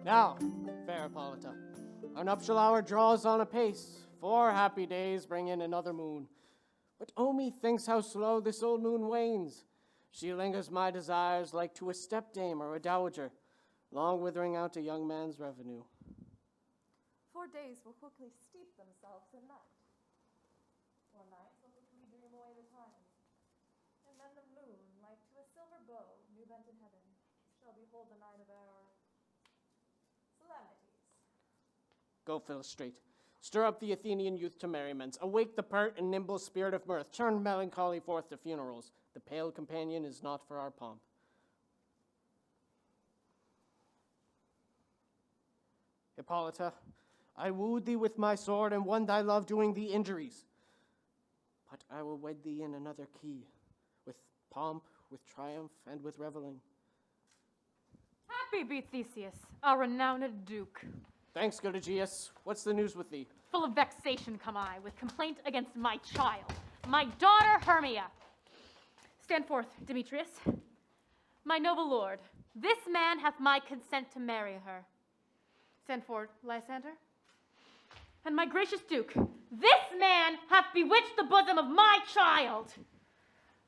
Now, fair Hippolyta, our nuptial hour draws on apace. 4 happy days bring in another moon. But oh, methinks how slow this old moon wanes. She lingers my desires like to a stepdame or a dowager, long withering out a young man's revenue. 4 days will quickly steep themselves in night. 4 nights will quickly dream away the time. And then the moon, like to a silver bow, new bent in heaven, shall behold the night of our solemnities. Go fill straight. Stir up the Athenian youth to merriments. Awake the pert and nimble spirit of mirth. Turn melancholy forth to funerals. The pale companion is not for our pomp. Hippolyta, I wooed thee with my sword and won thy love doing thee injuries. But I will wed thee in another key, with pomp, with triumph, and with reveling. Happy be Theseus, our renowned duke. Thanks, good Aegeus. What's the news with thee? Full of vexation come I, with complaint against my child, my daughter Hermia. Stand forth, Demetrius. My noble lord, this man hath my consent to marry her. Stand forward, Lysander. And my gracious duke, this man hath bewitched the bosom of my child.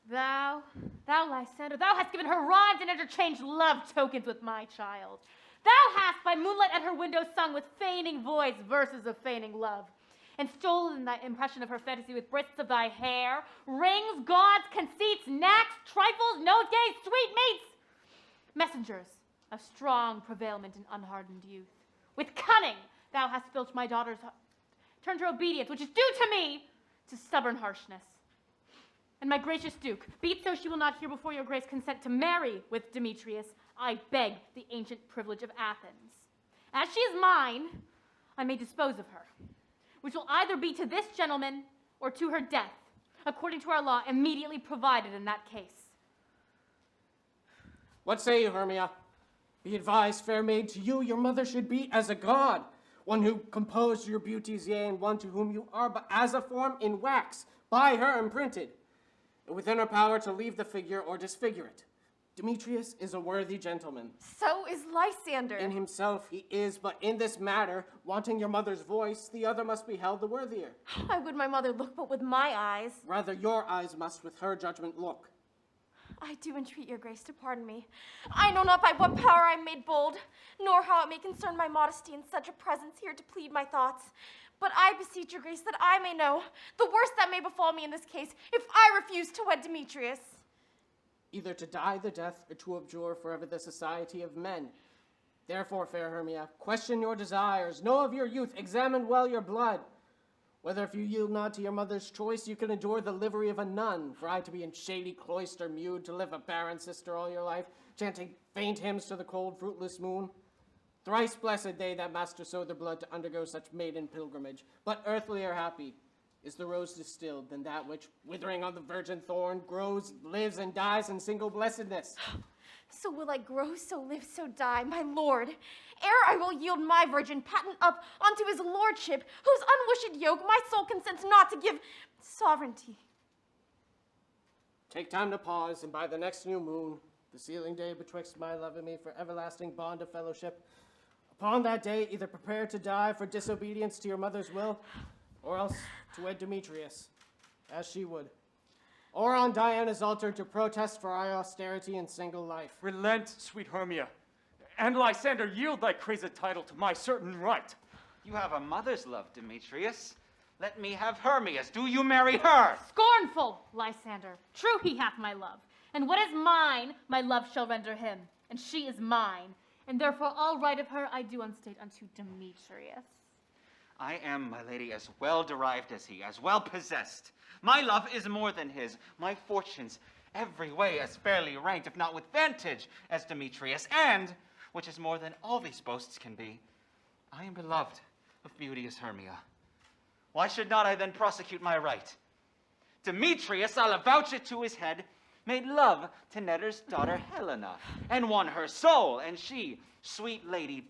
Thou, Lysander, thou hast given her rhymes and interchanged love tokens with my child. Thou hast by moonlight at her window sung with feigning voice verses of feigning love, and stolen thy impression of her fantasy with breadths of thy hair, rings, gauds, conceits, knacks, trifles, nosegays, sweetmeats, messengers of strong prevailment and unhardened youth. With cunning thou hast filched my daughter's heart, turned her obedience, which is due to me, to stubborn harshness. And my gracious duke, be it so she will not hear before your grace consent to marry with Demetrius, I beg the ancient privilege of Athens. As she is mine, I may dispose of her, which will either be to this gentleman or to her death, according to our law immediately provided in that case. What say you, Hermia? Be advised, fair maid, to you your mother should be as a god, one who composed your beauties, yea, and one to whom you are but as a form in wax, by her imprinted, and within her power to leave the figure or disfigure it. Demetrius is a worthy gentleman. So is Lysander. In himself he is, but in this matter, wanting your mother's voice, the other must be held the worthier. I would my mother look but with my eyes. Rather your eyes must with her judgment look. I do entreat your grace to pardon me. I know not by what power I am made bold, nor how it may concern my modesty in such a presence here to plead my thoughts. But I beseech your grace that I may know the worst that may befall me in this case if I refuse to wed Demetrius. Either to die the death or to abjure forever the society of men. Therefore, fair Hermia, question your desires, know of your youth, examine well your blood. Whether if you yield not to your mother's choice, you can endure the livery of a nun, for I to be in shady cloister mewed, to live a barren sister all your life, chanting faint hymns to the cold, fruitless moon. Thrice blessed they that master so their blood to undergo such maiden pilgrimage, but earthlier happy is the rose distilled than that which, withering on the virgin thorn, grows, lives, and dies in single blessedness. So will I grow, so live, so die, my lord, ere I will yield my virgin patent up unto his lordship, whose unwished yoke my soul consents not to give sovereignty. Take time to pause, and by the next new moon, the sealing day betwixt my love and me for everlasting bond of fellowship, upon that day either prepare to die for disobedience to your mother's will, or else to wed Demetrius, as she would. Or on Diana's altar to protest for our austerity and single life. Relent, sweet Hermia, and Lysander, yield thy crazed title to my certain right. You have a mother's love, Demetrius. Let me have Hermia's. Do you marry her? Scornful, Lysander. True he hath my love, and what is mine, my love shall render him, and she is mine, and therefore all right of her I do unstate unto Demetrius. I am, my lady, as well derived as he, as well possessed. My love is more than his, my fortunes every way as fairly ranked, if not with vantage, as Demetrius, and, which is more than all these boasts can be, I am beloved of beauteous Hermia. Why should not I then prosecute my right? Demetrius, I'll avouch it to his head, made love to Netter's daughter Helena, and won her soul, and she, sweet lady,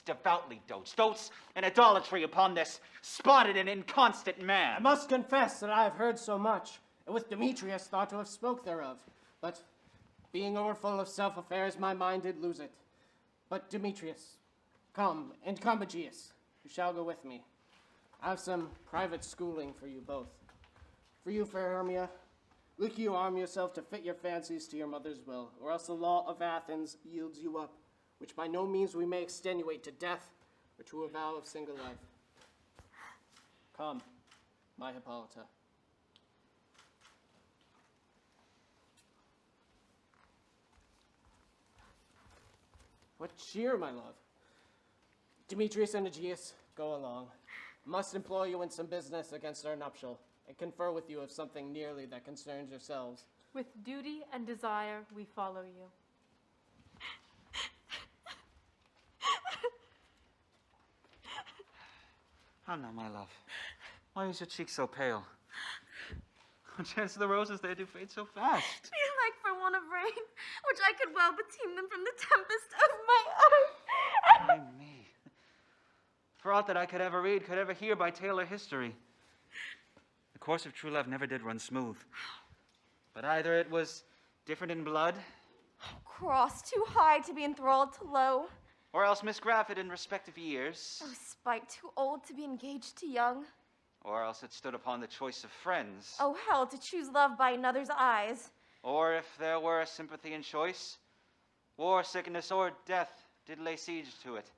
devoutly dotes in idolatry upon this spotted and inconstant man. I must confess that I have heard so much, and with Demetrius thought to have spoke thereof. But being overfull of self-affairs, my mind did lose it. But Demetrius, Come, and come, Aegeus. You shall go with me. I have some private schooling for you both. For you, fair Hermia, look you arm yourself to fit your fancies to your mother's will, or else the law of Athens yields you up, which by no means we may extenuate to death or to a vow of single life. Come, my Hippolyta. What cheer, my love? Demetrius and Aegeus, go along. Must employ you in some business against our nuptial, and confer with you of something nearly that concerns yourselves. With duty and desire, we follow you. How now, my love? Why is your cheek so pale? Chance the roses, they do fade so fast. Be like for want of rain, which I could well beteem them from the tempest of my own. Ay me. For aught that I could ever read, could ever hear by tale or history, the course of true love never did run smooth. But either it was different in blood, Cross too high to be enthralled to low. or else misgrafted in respective years, Oh, spite too old to be engaged to young. or else it stood upon the choice of friends. Oh, hell, to choose love by another's eyes. Or if there were a sympathy in choice, war, sickness, or death did lay siege to it,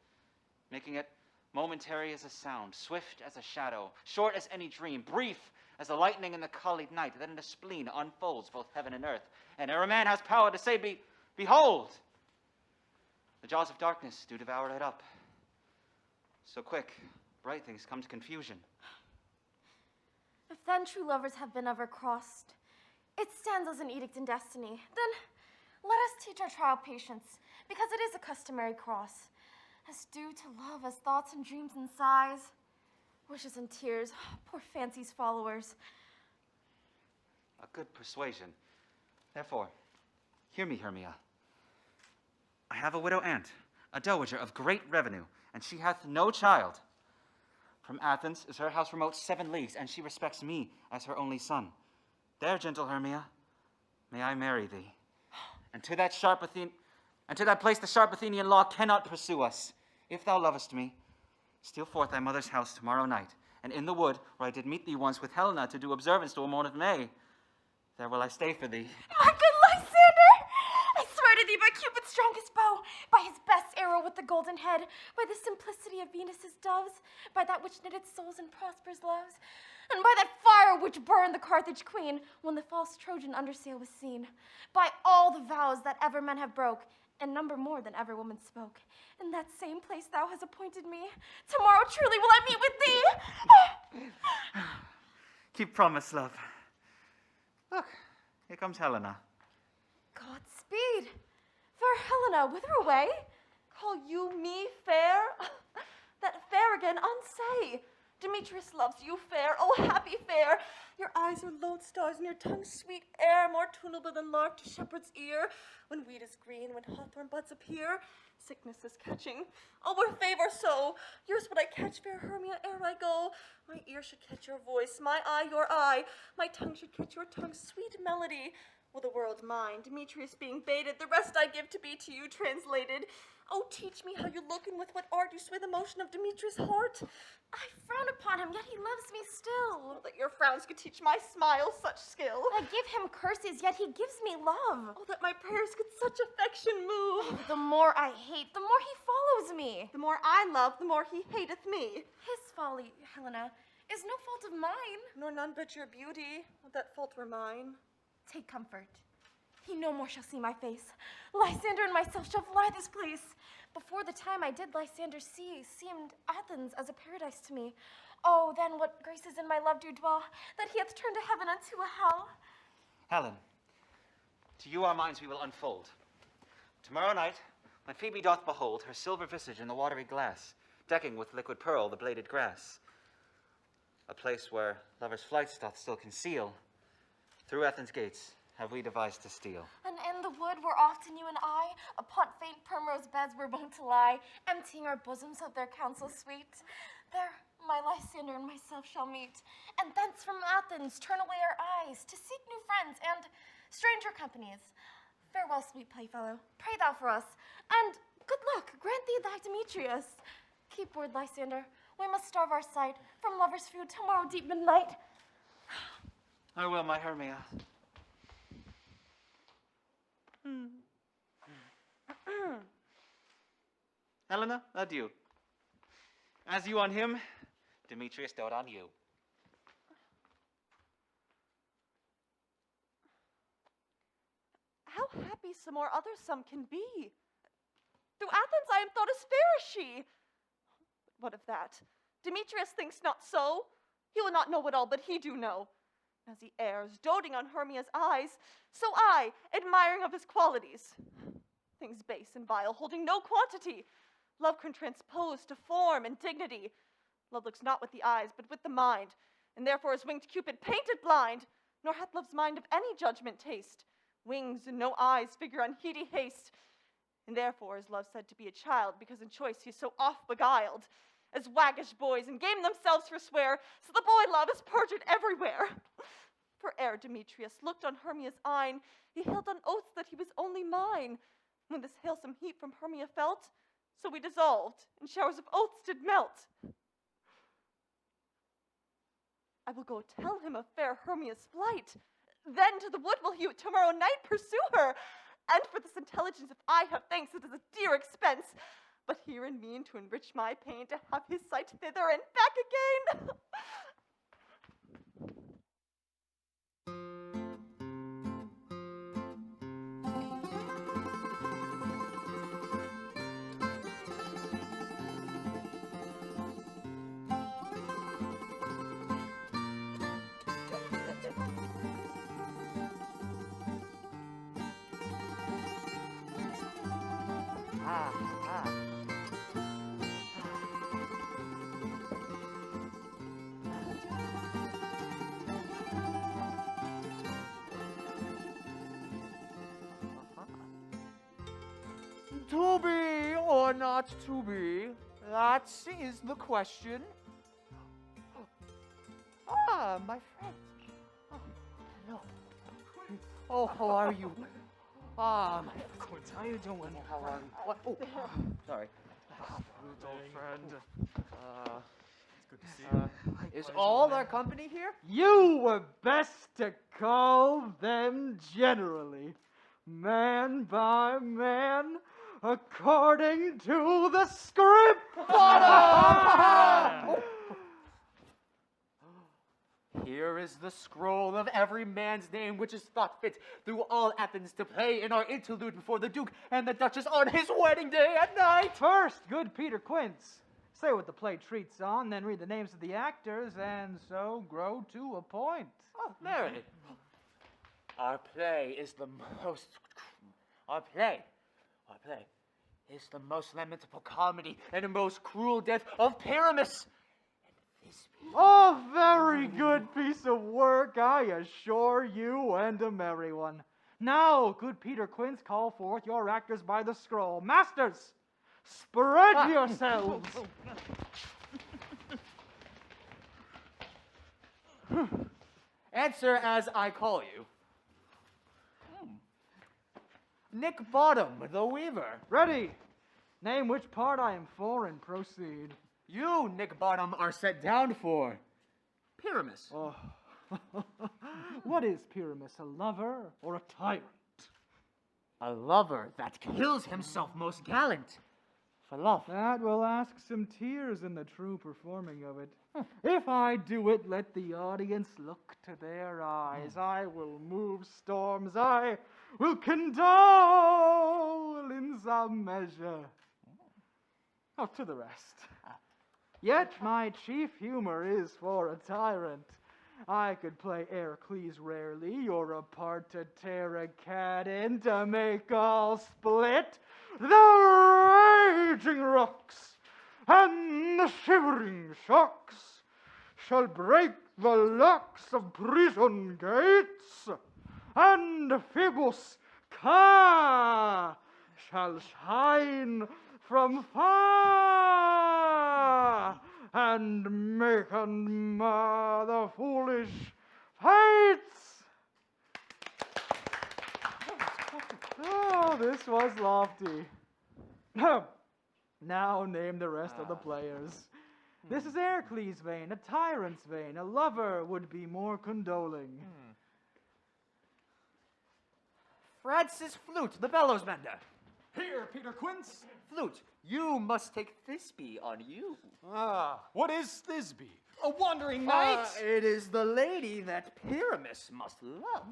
making it momentary as a sound, swift as a shadow, short as any dream, brief as the lightning in the collied night, that in the spleen unfolds both heaven and earth, and ere a man has power to say, behold, the jaws of darkness do devour it up. So quick, bright things come to confusion. If then true lovers have been ever crossed, it stands as an edict in destiny. Then let us teach our trial patience, because it is a customary cross, as due to love as thoughts and dreams and sighs, wishes and tears, poor fancy's followers. A good persuasion. Therefore, hear me, Hermia. I have a widow aunt, a dowager of great revenue, and she hath no child. From Athens is her house remote 7 leagues, and she respects me as her only son. There, gentle Hermia, may I marry thee. And to that place the sharp Athenian law cannot pursue us. If thou lovest me, steal forth thy mother's house tomorrow night, and in the wood where I did meet thee once with Helena to do observance to a morn of May, there will I stay for thee. My good Lysander, I swear to thee by Cupid's strongest bow, by his best arrow with the golden head, by the simplicity of Venus's doves, by that which knitted souls and prospers loves, and by that fire which burned the Carthage queen when the false Trojan under sail was seen, by all the vows that ever men have broke, and number more than ever woman spoke. In that same place thou hast appointed me, tomorrow truly will I meet with thee. Keep promise, love. Look, here comes Helena. Godspeed. Fair Helena, whither away? Call you me fair? That fair again unsay. Demetrius loves you fair, oh happy fair. Your eyes are lodestars and your tongue sweet air, more tunable than lark to shepherd's ear. When wheat is green, when hawthorn buds appear, sickness is catching. Oh, were favor so, yours would I catch, fair Hermia, ere I go. My ear should catch your voice, my eye your eye. My tongue should catch your tongue's sweet melody. Will the world mine, Demetrius being baited, the rest I give to be to you translated. Oh, teach me how you look and with what art you sway the motion of Demetrius' heart. I frown upon him, yet he loves me still. Oh, that your frowns could teach my smile such skill. I give him curses, yet he gives me love. Oh, that my prayers could such affection move. Oh, the more I hate, the more he follows me. The more I love, the more he hateth me. His folly, Helena, is no fault of mine. Nor none but your beauty. Oh, that fault were mine. Take comfort. He no more shall see my face. Lysander and myself shall fly this place. Before the time I did Lysander see, seemed Athens as a paradise to me. Oh, then what graces in my love do dwell, that he hath turned a heaven unto a hell. Helen, to you our minds we will unfold. Tomorrow night, when Phoebe doth behold her silver visage in the watery glass, decking with liquid pearl the bladed grass, a place where lovers' flights doth still conceal, through Athens' gates have we devised to steal. And in the wood where often you and I, upon faint primrose beds were wont to lie, emptying our bosoms of their counsel sweet, there my Lysander and myself shall meet, and thence from Athens turn away our eyes to seek new friends and stranger companies. Farewell, sweet playfellow, pray thou for us, and Good luck, grant thee thy Demetrius. Keep word, Lysander. We must starve our sight from lover's food tomorrow deep midnight. I will, my Hermia. Helena, adieu. As you on him, Demetrius dote on you. How happy some or other some can be. Through Athens I am thought as fair as she. What of that? Demetrius thinks not so. He will not know what all but he do know. As he errs, doting on Hermia's eyes, so I, admiring of his qualities. Things base and vile, holding no quantity. Love can transpose to form and dignity. Love looks not with the eyes, but with the mind, and therefore is winged Cupid painted blind, nor hath love's mind of any judgment taste. Wings and no eyes figure unheedy haste. And therefore is love said to be a child, because in choice he is so oft beguiled, as waggish boys and game themselves forswear, so the boy love is perjured everywhere. For ere Demetrius looked on Hermia's eyne, he held on oaths that he was only mine. When this halesome heat from Hermia felt, so we dissolved, and showers of oaths did melt. I will go tell him of fair Hermia's flight. Then to the wood will he tomorrow night pursue her. And for this intelligence, if I have thanks, it is a dear expense. But here in mean to enrich my pain, to have his sight thither and back again. To be or not to be, that is the question. Ah, my friend. Oh, hello. Oh, how are you? Ah, my friend. How you doing? How are you? What? Oh, sorry. Good old friend. It's good to see you. Is all our company here? You were best to call them generally, man by man, according to the script. Here is the scroll of every man's name which is thought fit through all Athens to play in our interlude before the Duke and the Duchess on his wedding day at night. First, good Peter Quince, say what the play treats on, then read the names of the actors, and so grow to a point. Oh, Mary. Our play is the most lamentable comedy and the most cruel death of Pyramus. A very good piece of work, I assure you, and a merry one. Now, good Peter Quince, call forth your actors by the scroll. Masters, spread yourselves. Answer as I call you. Nick Bottom, the Weaver. Ready. Name which part I am for and proceed. You, Nick Bottom, are set down for Pyramus. Oh. What is Pyramus, a lover or a tyrant? A lover that kills himself most gallant for love. That will ask some tears in the true performing of it. If I do it, let the audience look to their eyes. I will move storms. I will condole in some measure. Oh, to the rest. Yet my chief humor is for a tyrant. I could play Heracles rarely, or a part to tear a cat in to make all split. The raging rocks and the shivering shocks shall break the locks of prison gates, and Phoebus Ka shall shine from far and make unmar the foolish fates. Oh, this was lofty. Now name the rest of the players. This is Ercles' vein, a tyrant's vein. A lover would be more condoling. Francis Flute, the bellows mender. Here, Peter Quince. Flute, you must take Thisbe on you. What is Thisbe? A wandering knight? It is the lady that Pyramus must love.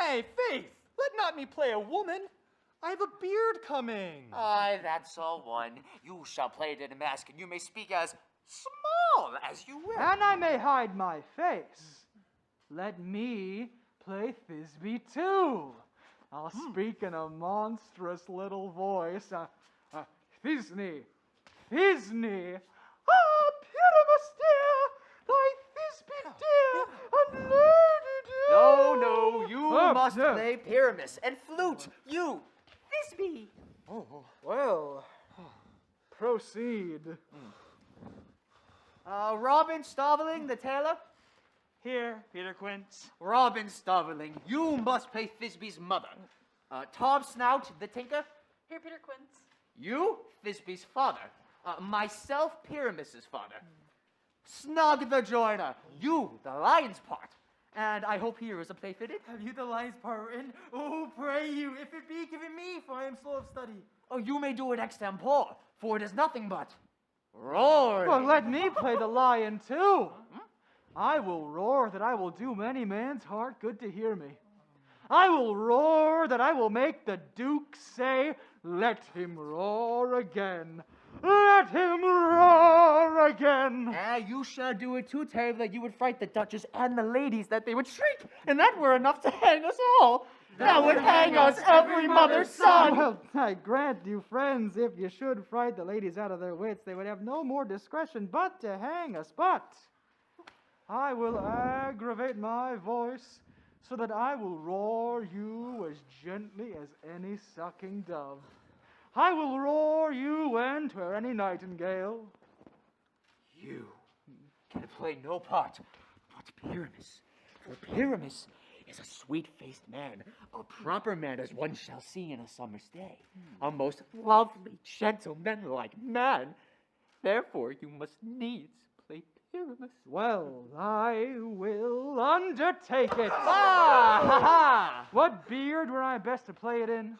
Nay, faith, let not me play a woman. I have a beard coming. Aye, that's all one. You shall play it in a mask, and you may speak as small as you will. And I may hide my face. Let me play Thisbe too. I'll speak in a monstrous little voice. Thisne, Thisne. Ah, Pyramus dear, thy Thisbe dear, and lady dear. No, you must yeah. play Pyramus, and Flute, you, Thisbe. Well, proceed. Robin Stoveling, the tailor. Here, Peter Quince. Robin Stoveling, you must play Thisbe's mother. Tom Snout, the tinker. Here, Peter Quince. You, Thisbe's father. Myself, Pyramus's father. Snug the joiner, you, the lion's part. And I hope here is a play fitted. Have you the lion's part written? Oh, pray you, if it be given me, for I am slow of study. Oh, you may do it extempore, for it is nothing but roar. Well, let me play the lion too. I will roar that I will do many man's heart good to hear me. I will roar that I will make the Duke say, let him roar again. Let him roar again. You shall do it too terribly that you would fright the Duchess and the ladies that they would shriek, and that were enough to hang us all. That would hang us, every mother's son. Well, I grant you, friends, if you should fright the ladies out of their wits, they would have no more discretion but to hang us. But I will aggravate my voice so that I will roar you as gently as any sucking dove. I will roar you enter any nightingale. You can play no part but Pyramus. For Pyramus is a sweet-faced man, a proper man as one shall see in a summer's day, a most lovely, gentlemanlike man. Therefore you must needs play Pyramus. Well, I will undertake it. Ah, ha, ha! What beard were I best to play it in?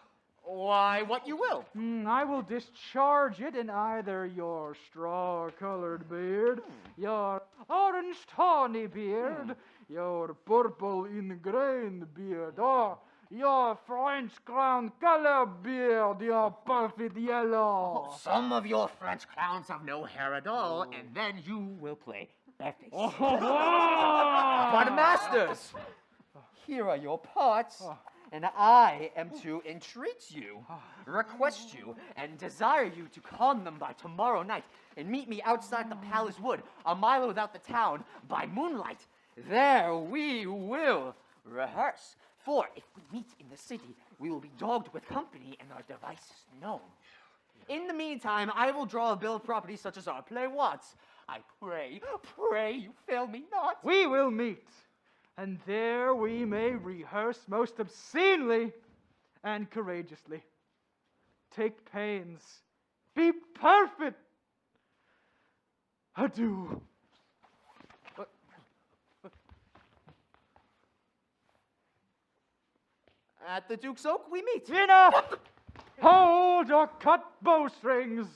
Why, what you will. I will discharge it in either your straw-colored beard, your orange tawny beard, your purple ingrained beard, or your French crown color beard, your perfect yellow. Some of your French clowns have no hair at all, and then you will play bareface. But masters, here are your parts. And I am to entreat you, request you, and desire you to con them by tomorrow night and meet me outside the palace wood, a mile without the town, by moonlight. There we will rehearse. For if we meet in the city, we will be dogged with company and our devices known. In the meantime, I will draw a bill of property such as our play wants. I pray you fail me not. We will meet. And there we may rehearse most obscenely and courageously. Take pains. Be perfect. Adieu. At the Duke's Oak we meet. Enough! Hold or cut bowstrings.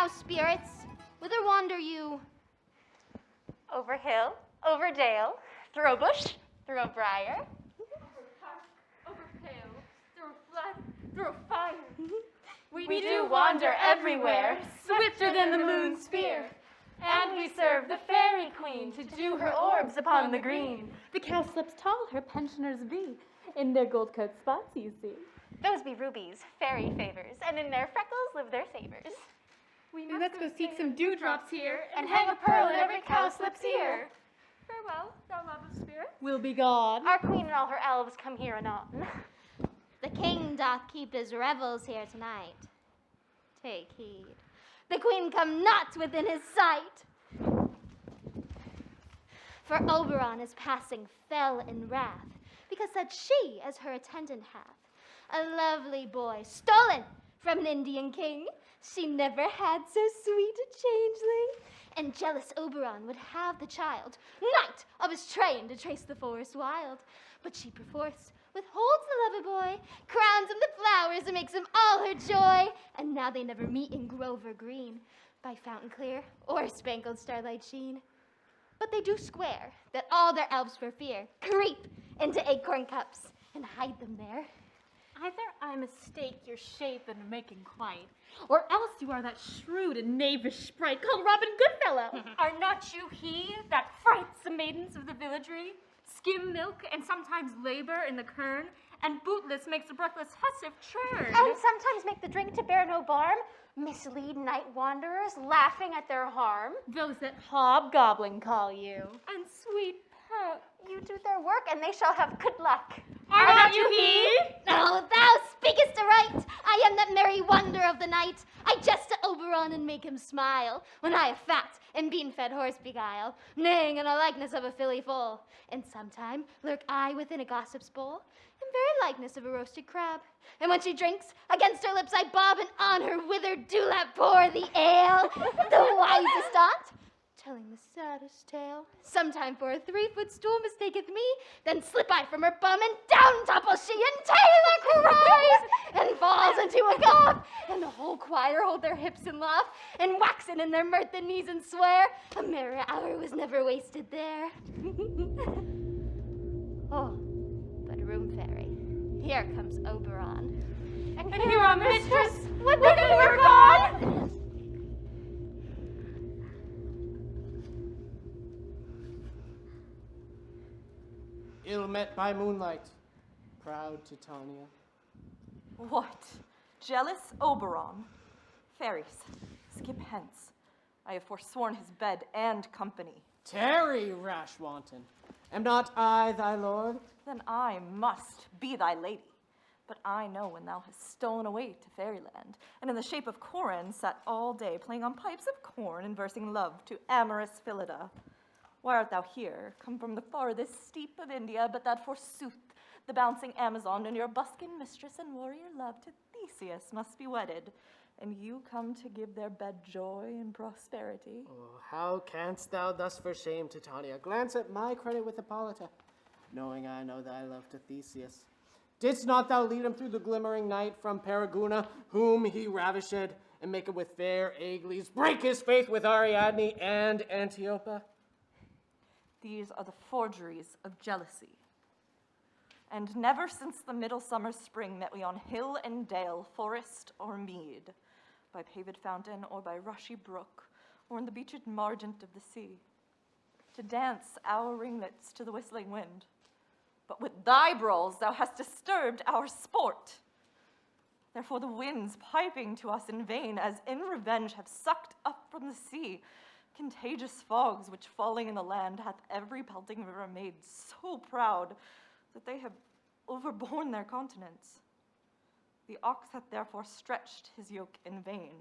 now, spirits? Whither wander you? Over hill, over dale, through a bush, through a briar. Over hill, through flood, through fire. We do wander everywhere, swifter than the moon's spear. And we serve the fairy queen to dew her orbs upon the green. The cowslips tall her pensioners be, in their gold coat spots, you see. Those be rubies, fairy favors, and in their freckles live their savors. Let's go seek some dewdrops here, And hang a pearl in every cowslip's ear. Farewell, thou love of spirit. We'll be gone. Our queen and all her elves come here anon. The king doth keep his revels here tonight. Take heed. The queen come not within his sight. For Oberon is passing fell in wrath, because that she, as her attendant hath, a lovely boy stolen from an Indian king. She never had so sweet a changeling. And jealous Oberon would have the child, knight of his train, to trace the forest wild. But she perforce withholds the lover boy, crowns him the flowers, and makes him all her joy. And now they never meet in grove or green, by fountain clear or spangled starlight sheen. But they do swear that all their elves for fear creep into acorn cups and hide them there. Either I mistake your shape and making quite, or else you are that shrewd and knavish sprite called Robin Goodfellow. Are not you he that frights the maidens of the villagery, skim milk, and sometimes labor in the kern, and bootless makes a breathless hussif churn? And sometimes make the drink to bear no barm, mislead night wanderers, laughing at their harm. Those that hobgoblin call you. And sweet pet, you do their work, and they shall have good luck. Are not you he? Oh, thou speakest aright. I am that merry wonder of the night. I jest to Oberon and make him smile, when I a fat and bean-fed horse beguile, neighing in a likeness of a filly foal. And sometime lurk I within a gossip's bowl, in very likeness of a roasted crab. And when she drinks, against her lips I bob, and on her withered dewlap pour the ale. The wisest aunt, telling the saddest tale. Sometime for a 3-foot stool mistaketh me, then slip I from her bum, and down topples she, and Taylor cries, and falls into a cough, and the whole choir hold their hips and laugh, and waxen in their mirth and knees and swear, a merry hour was never wasted there. Oh, but room fairy, here comes Oberon. And here, our mistress, would that we were gone! Ill met by moonlight, proud Titania. What? Jealous Oberon? Fairies, skip hence. I have forsworn his bed and company. Tarry, rash wanton. Am not I thy lord? Then I must be thy lady. But I know when thou hast stolen away to fairyland, and in the shape of Corin sat all day playing on pipes of corn and versing love to amorous Phillida. Why art thou here, come from the farthest steep of India, but that forsooth the bouncing Amazon and your buskin mistress and warrior love to Theseus must be wedded, and you come to give their bed joy and prosperity? Oh, how canst thou thus for shame, Titania, glance at my credit with Hippolyta, knowing I know thy love to Theseus? Didst not thou lead him through the glimmering night from Periguna, whom he ravished, and make him with fair Agles break his faith with Ariadne and Antiopa? These are the forgeries of jealousy. And never since the midsummer spring met we on hill and dale, forest or mead, by paved fountain or by rushy brook, or in the beached margent of the sea, to dance our ringlets to the whistling wind. But with thy brawls thou hast disturbed our sport. Therefore the winds piping to us in vain, as in revenge have sucked up from the sea contagious fogs, which falling in the land hath every pelting river made so proud that they have overborne their continents. The ox hath therefore stretched his yoke in vain.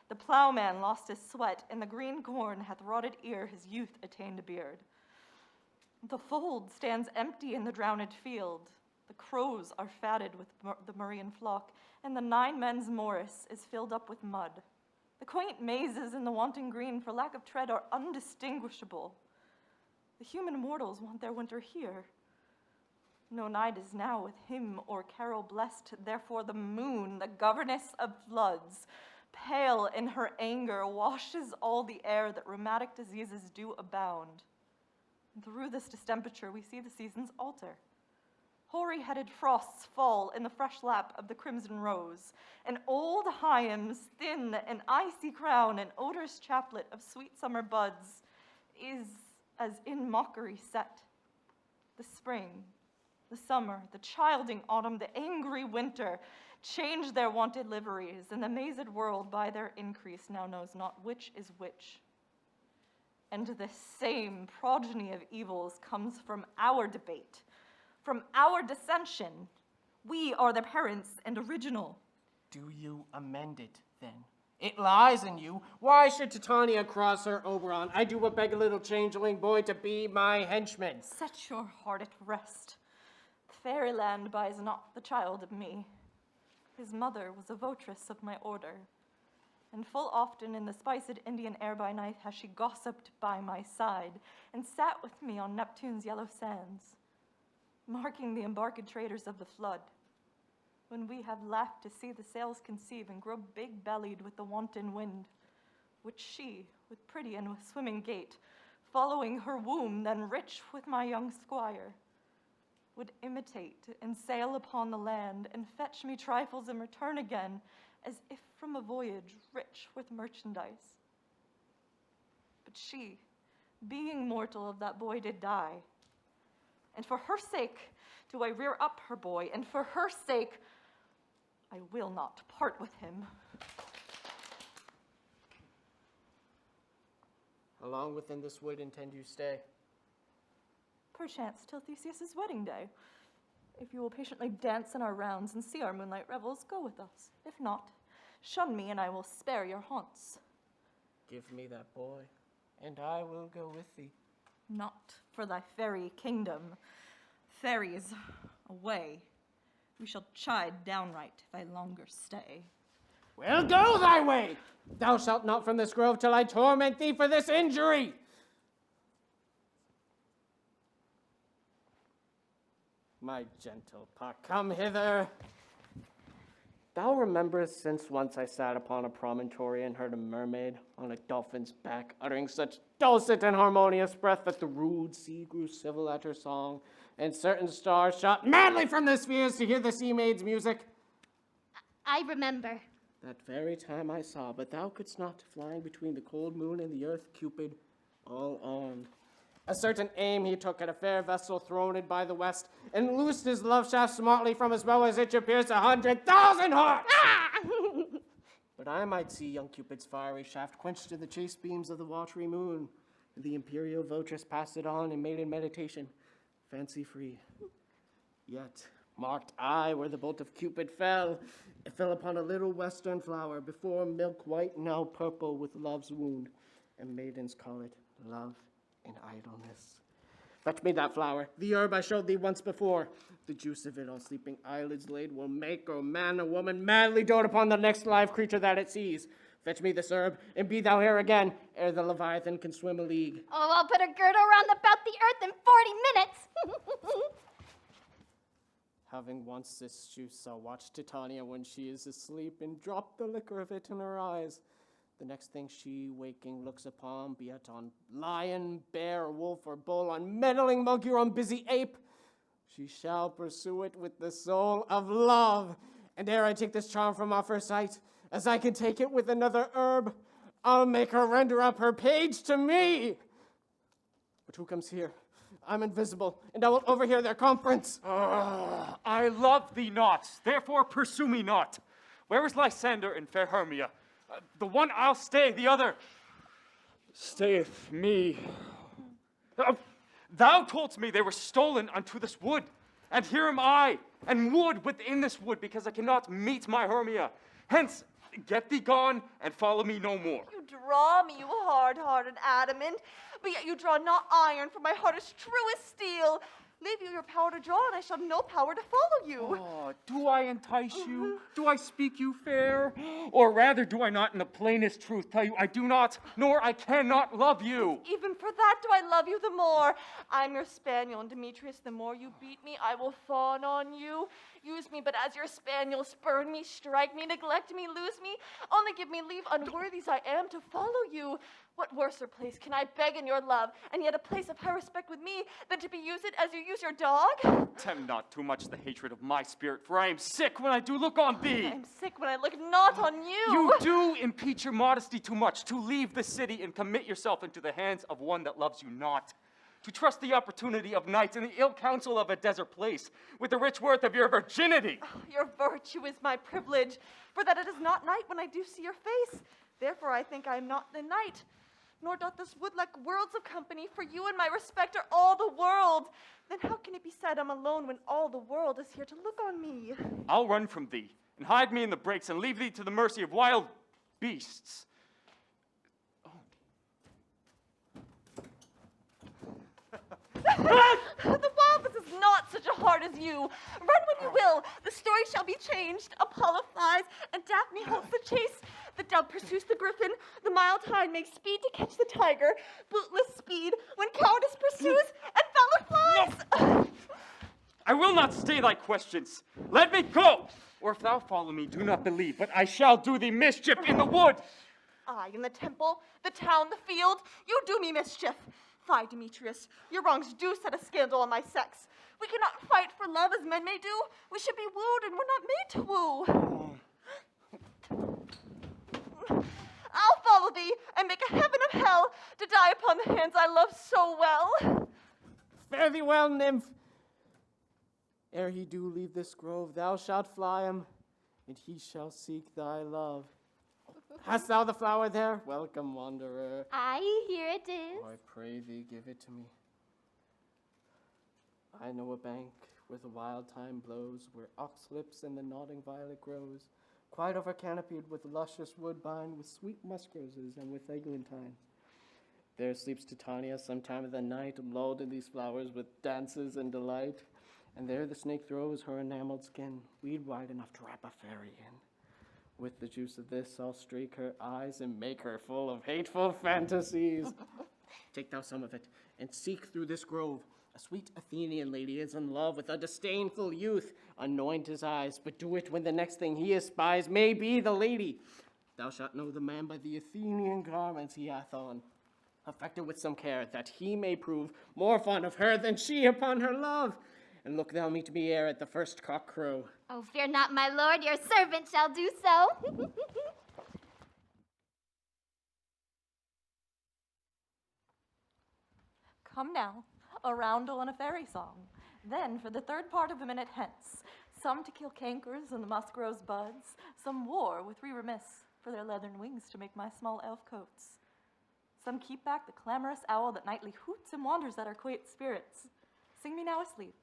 The plowman lost his sweat, and the green corn hath rotted ere his youth attained a beard. The fold stands empty in the drowned field. The crows are fatted with the Murrian flock, and the 9 men's morris is filled up with mud. The quaint mazes in the wanton green for lack of tread are undistinguishable. The human mortals want their winter here. No night is now with hymn or carol blessed, therefore the moon, the governess of floods, pale in her anger, washes all the air that rheumatic diseases do abound. Through this distemperature, we see the seasons alter. Hoary-headed frosts fall in the fresh lap of the crimson rose, and old Hyam's thin and icy crown and odorous chaplet of sweet summer buds is as in mockery set. The spring, the summer, the childing autumn, the angry winter change their wonted liveries, and the mazed world by their increase now knows not which is which. And this same progeny of evils comes from our debate, from our dissension. We are the parents and original. Do you amend it, then? It lies in you. Why should Titania cross her Oberon? I do but beg a little changeling boy to be my henchman. Set your heart at rest. Fairyland buys not the child of me. His mother was a votress of my order, and full often in the spiced Indian air by night has she gossiped by my side, and sat with me on Neptune's yellow sands, marking the embarked traders of the flood, when we have laughed to see the sails conceive and grow big-bellied with the wanton wind, which she, with pretty and with swimming gait, following her womb, then rich with my young squire, would imitate and sail upon the land and fetch me trifles and return again, as if from a voyage rich with merchandise. But she, being mortal of that boy, did die. And for her sake do I rear up her boy, and for her sake I will not part with him. How long within this wood intend you stay? Perchance till Theseus' wedding day. If you will patiently dance in our rounds and see our moonlight revels, go with us. If not, shun me, and I will spare your haunts. Give me that boy, and I will go with thee. Not for thy fairy kingdom. Fairies, away. We shall chide downright if I longer stay. Well, go thy way! Thou shalt not from this grove till I torment thee for this injury! My gentle Puck, come hither. Thou rememberest since once I sat upon a promontory and heard a mermaid on a dolphin's back uttering such dulcet and harmonious breath that the rude sea grew civil at her song, and certain stars shot madly from the spheres to hear the sea maid's music? I remember. That very time I saw, but thou couldst not, flying between the cold moon and the earth, Cupid, all armed. A certain aim he took at a fair vessel throned by the west, and loosed his love shaft smartly from his bow as it should pierce 100,000 hearts. But I might see young Cupid's fiery shaft quenched in the chaste beams of the watery moon. The imperial votress passed it on in maiden meditation, fancy-free. Yet marked I where the bolt of Cupid fell. It fell upon a little western flower, before milk white, now purple with love's wound, and maidens call it love in idleness. Fetch me that flower, the herb I showed thee once before. The juice of it on sleeping eyelids laid will make or man or woman madly dote upon the next live creature that it sees. Fetch me this herb, and be thou here again, ere the Leviathan can swim a league. Oh, I'll put a girdle round about the earth in 40 minutes. Having once this juice, I'll watch Titania when she is asleep, and drop the liquor of it in her eyes. The next thing she, waking, looks upon, be it on lion, bear, wolf, or bull, on meddling monkey, or on busy ape, she shall pursue it with the soul of love. And ere I take this charm from off her sight, as I can take it with another herb, I'll make her render up her page to me. But who comes here? I'm invisible, and I will overhear their conference. I love thee not, therefore pursue me not. Where is Lysander and fair Hermia? The one I'll stay, the other stayeth me. Thou toldst me they were stolen unto this wood, and here am I, and wood within this wood, because I cannot meet my Hermia. Hence, get thee gone, and follow me no more. You draw me, you hard-hearted adamant, but yet you draw not iron, for my heart is true as steel. Leave you your power to draw, and I shall have no power to follow you. Oh, do I entice you? Do I speak you fair? Or rather, do I not in the plainest truth tell you I do not, nor I cannot love you? Even for that do I love you the more. I'm your spaniel, and Demetrius, the more you beat me, I will fawn on you. Use me but as your spaniel, spurn me, strike me, neglect me, lose me. Only give me leave, unworthy as I am, to follow you. What worser place can I beg in your love, and yet a place of high respect with me, than to be used as you use your dog? Tempt not too much the hatred of my spirit, for I am sick when I do look on thee. I am sick when I look not on you. You do impeach your modesty too much to leave the city and commit yourself into the hands of one that loves you not. To trust the opportunity of nights and the ill counsel of a desert place with the rich worth of your virginity. Oh, your virtue is my privilege, for that it is not night when I do see your face. Therefore I think I am not the night. Nor doth this wood lack worlds of company, for you and my respect are all the world. Then how can it be said I'm alone when all the world is here to look on me? I'll run from thee, and hide me in the brakes, and leave thee to the mercy of wild beasts. The wildness is not such a heart as you. Run when you will, the story shall be changed. Apollo flies, and Daphne holds the chase. The dove pursues the griffin, the mild hind makes speed to catch the tiger. Bootless speed, when cowardice pursues, and valor flies. I will not stay thy questions. Let me go! Or if thou follow me, do not believe, but I shall do thee mischief in the wood. I in the temple, the town, the field, you do me mischief. Fie, Demetrius, your wrongs do set a scandal on my sex. We cannot fight for love as men may do. We should be wooed, and we're not made to woo. I'll follow thee, and make a heaven of hell to die upon the hands I love so well. Fare thee well, nymph. Ere he do leave this grove, thou shalt fly him, and he shall seek thy love. Hast thou the flower there? Welcome, wanderer. Here it is. Oh, I pray thee, give it to me. I know a bank where the wild thyme blows, where oxlips and the nodding violet grows, quite over-canopied with luscious woodbine, with sweet musk roses and with eglantine. There sleeps Titania some time of the night, lulled in these flowers with dances and delight. And there the snake throws her enameled skin, weed wide enough to wrap a fairy in. With the juice of this, I'll streak her eyes and make her full of hateful fantasies. Take thou some of it, and seek through this grove. A sweet Athenian lady is in love with a disdainful youth. Anoint his eyes, but do it when the next thing he espies may be the lady. Thou shalt know the man by the Athenian garments he hath on. Affect it with some care, that he may prove more fond of her than she upon her love. And look thou meet me ere at the first cock crow. Oh, fear not, my lord, your servant shall do so. Come now, a roundel and a fairy song. Then, for the third part of a minute hence, some to kill cankers and the musk rose buds, some war with three remiss for their leathern wings to make my small elf coats. Some keep back the clamorous owl that nightly hoots and wanders at our quaint spirits. Sing me now asleep,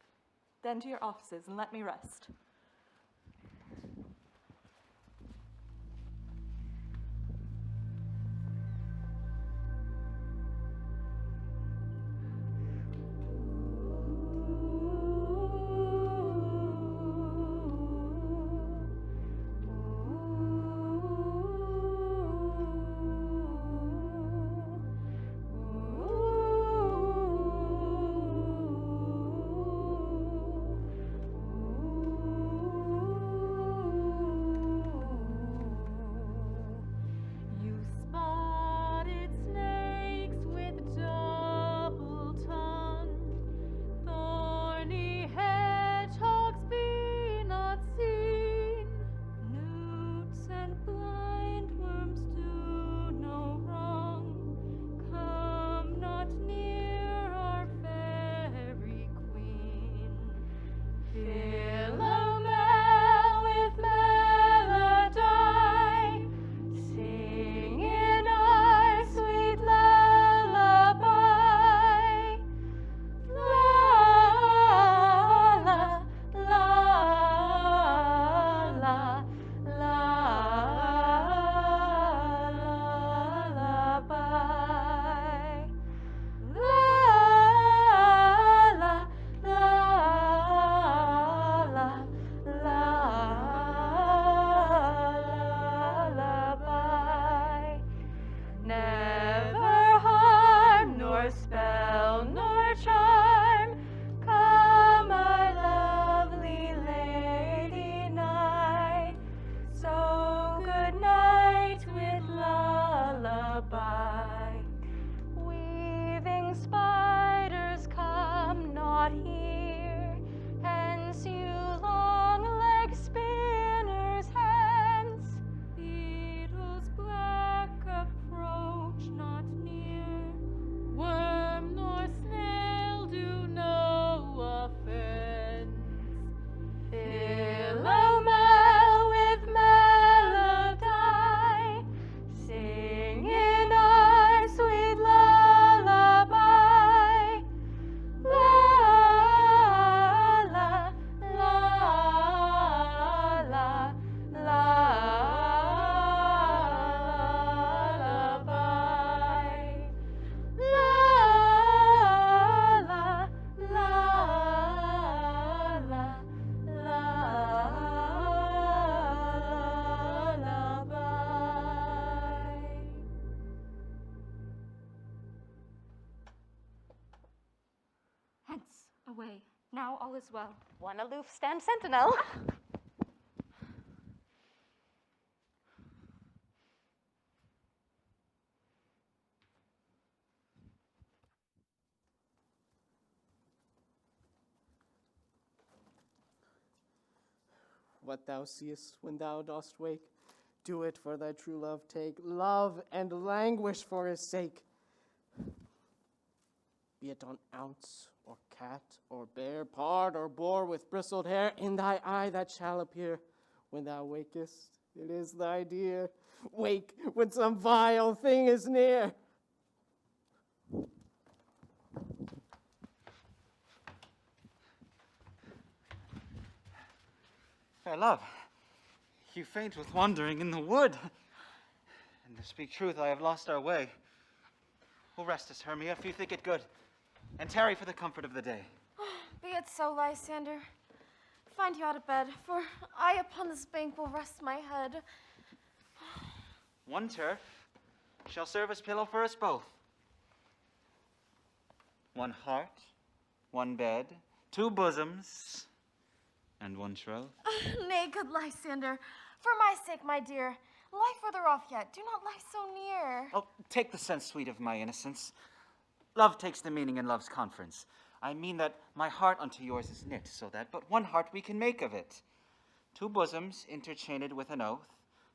then to your offices and let me rest. as well. One aloof stand sentinel. What thou seest when thou dost wake, do it for thy true love take. Love and languish for his sake. Be it on ounce, or cat, or bear, pard, or boar with bristled hair, in thy eye that shall appear. When thou wakest, it is thy dear. Wake when some vile thing is near. Fair love, you faint with wandering in the wood. And to speak truth, I have lost our way. Will rest us, Hermia, if you think it good, and tarry for the comfort of the day. Be it so, Lysander. Find you out of bed, for I upon this bank will rest my head. One turf shall serve as pillow for us both. One heart, one bed, two bosoms, and one troth. Nay, good Lysander, for my sake, my dear, lie further off yet. Do not lie so near. Oh, take the sense, sweet, of my innocence. Love takes the meaning in love's conference. I mean that my heart unto yours is knit, so that but one heart we can make of it. Two bosoms interchained with an oath,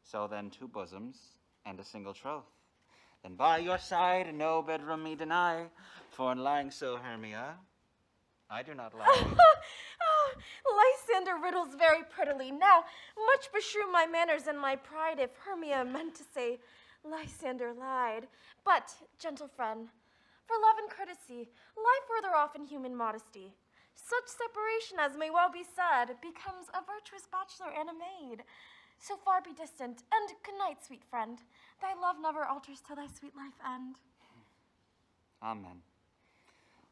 so then two bosoms and a single troth. Then by your side no bedroom me deny, for in lying so, Hermia, I do not lie. Lysander riddles very prettily. Now, much beshrew my manners and my pride if Hermia meant to say Lysander lied. But, gentle friend, for love and courtesy, lie further off in human modesty. Such separation, as may well be said, becomes a virtuous bachelor and a maid. So far be distant, and good night, sweet friend. Thy love never alters till thy sweet life end. Amen.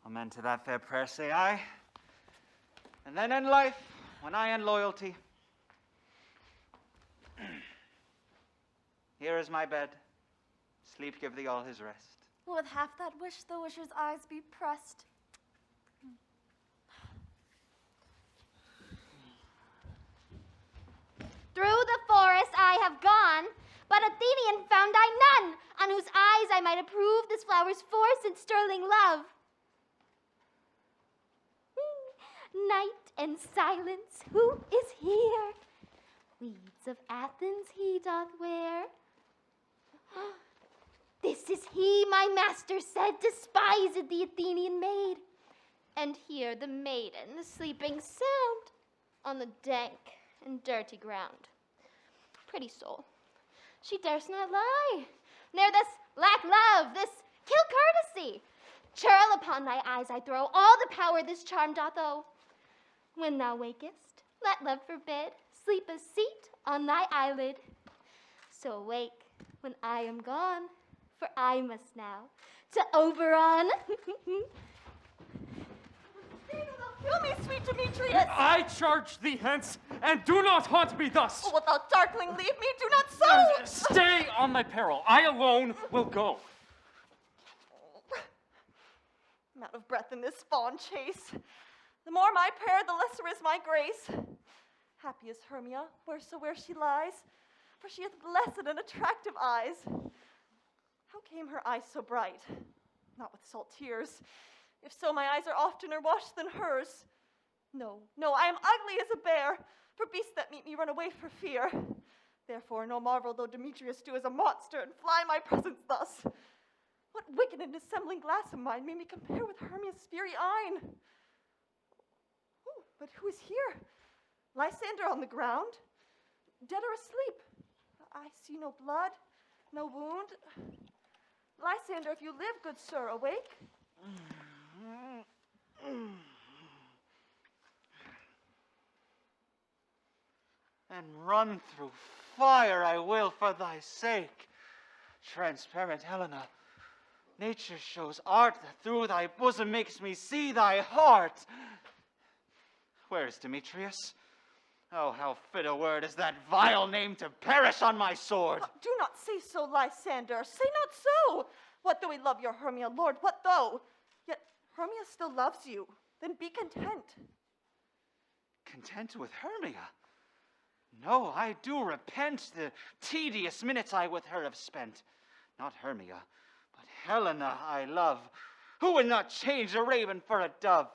Amen to that fair prayer, say I. And then in life, when I end loyalty, here is my bed. Sleep give thee all his rest. With half that wish, the wisher's eyes be pressed. Through the forest I have gone, but Athenian found I none, on whose eyes I might approve this flower's force and sterling love. Night and silence, who is here? Weeds of Athens he doth wear. This is he, my master said, despised the Athenian maid. And here the maiden, sleeping sound on the dank and dirty ground. Pretty soul, she durst not lie. Ne'er this lack love, this kill courtesy. Churl upon thy eyes I throw all the power this charm doth owe. When thou wakest, let love forbid, sleep a seat on thy eyelid. So awake when I am gone, for I must now to Oberon. Kill me, sweet Demetrius! I charge thee hence, and do not haunt me thus! Oh, wilt thou, darkling, leave me? Do not so! Stay on my peril. I alone will go. I'm out of breath in this fawn chase. The more my prayer, the lesser is my grace. Happy is Hermia, wheresoe'er she lies, for she hath blessed and attractive eyes. How came her eyes so bright? Not with salt tears. If so, my eyes are oftener washed than hers. No, I am ugly as a bear, for beasts that meet me run away for fear. Therefore, no marvel though Demetrius do as a monster and fly my presence thus. What wicked and dissembling glass of mine made me compare with Hermia's fiery eyne? But who is here? Lysander on the ground, dead or asleep. I see no blood, no wound. Lysander, if you live, good sir, awake. And run through fire I will for thy sake. Transparent Helena, nature shows art that through thy bosom makes me see thy heart. Where is Demetrius? Oh, how fit a word is that vile name to perish on my sword. Do not say so, Lysander. Say not so. What though we love your Hermia, Lord? What though? Yet Hermia still loves you. Then be content. content with Hermia. No, I do repent the tedious minutes I with her have spent. Not Hermia, but Helena I love. Who would not change a raven for a dove?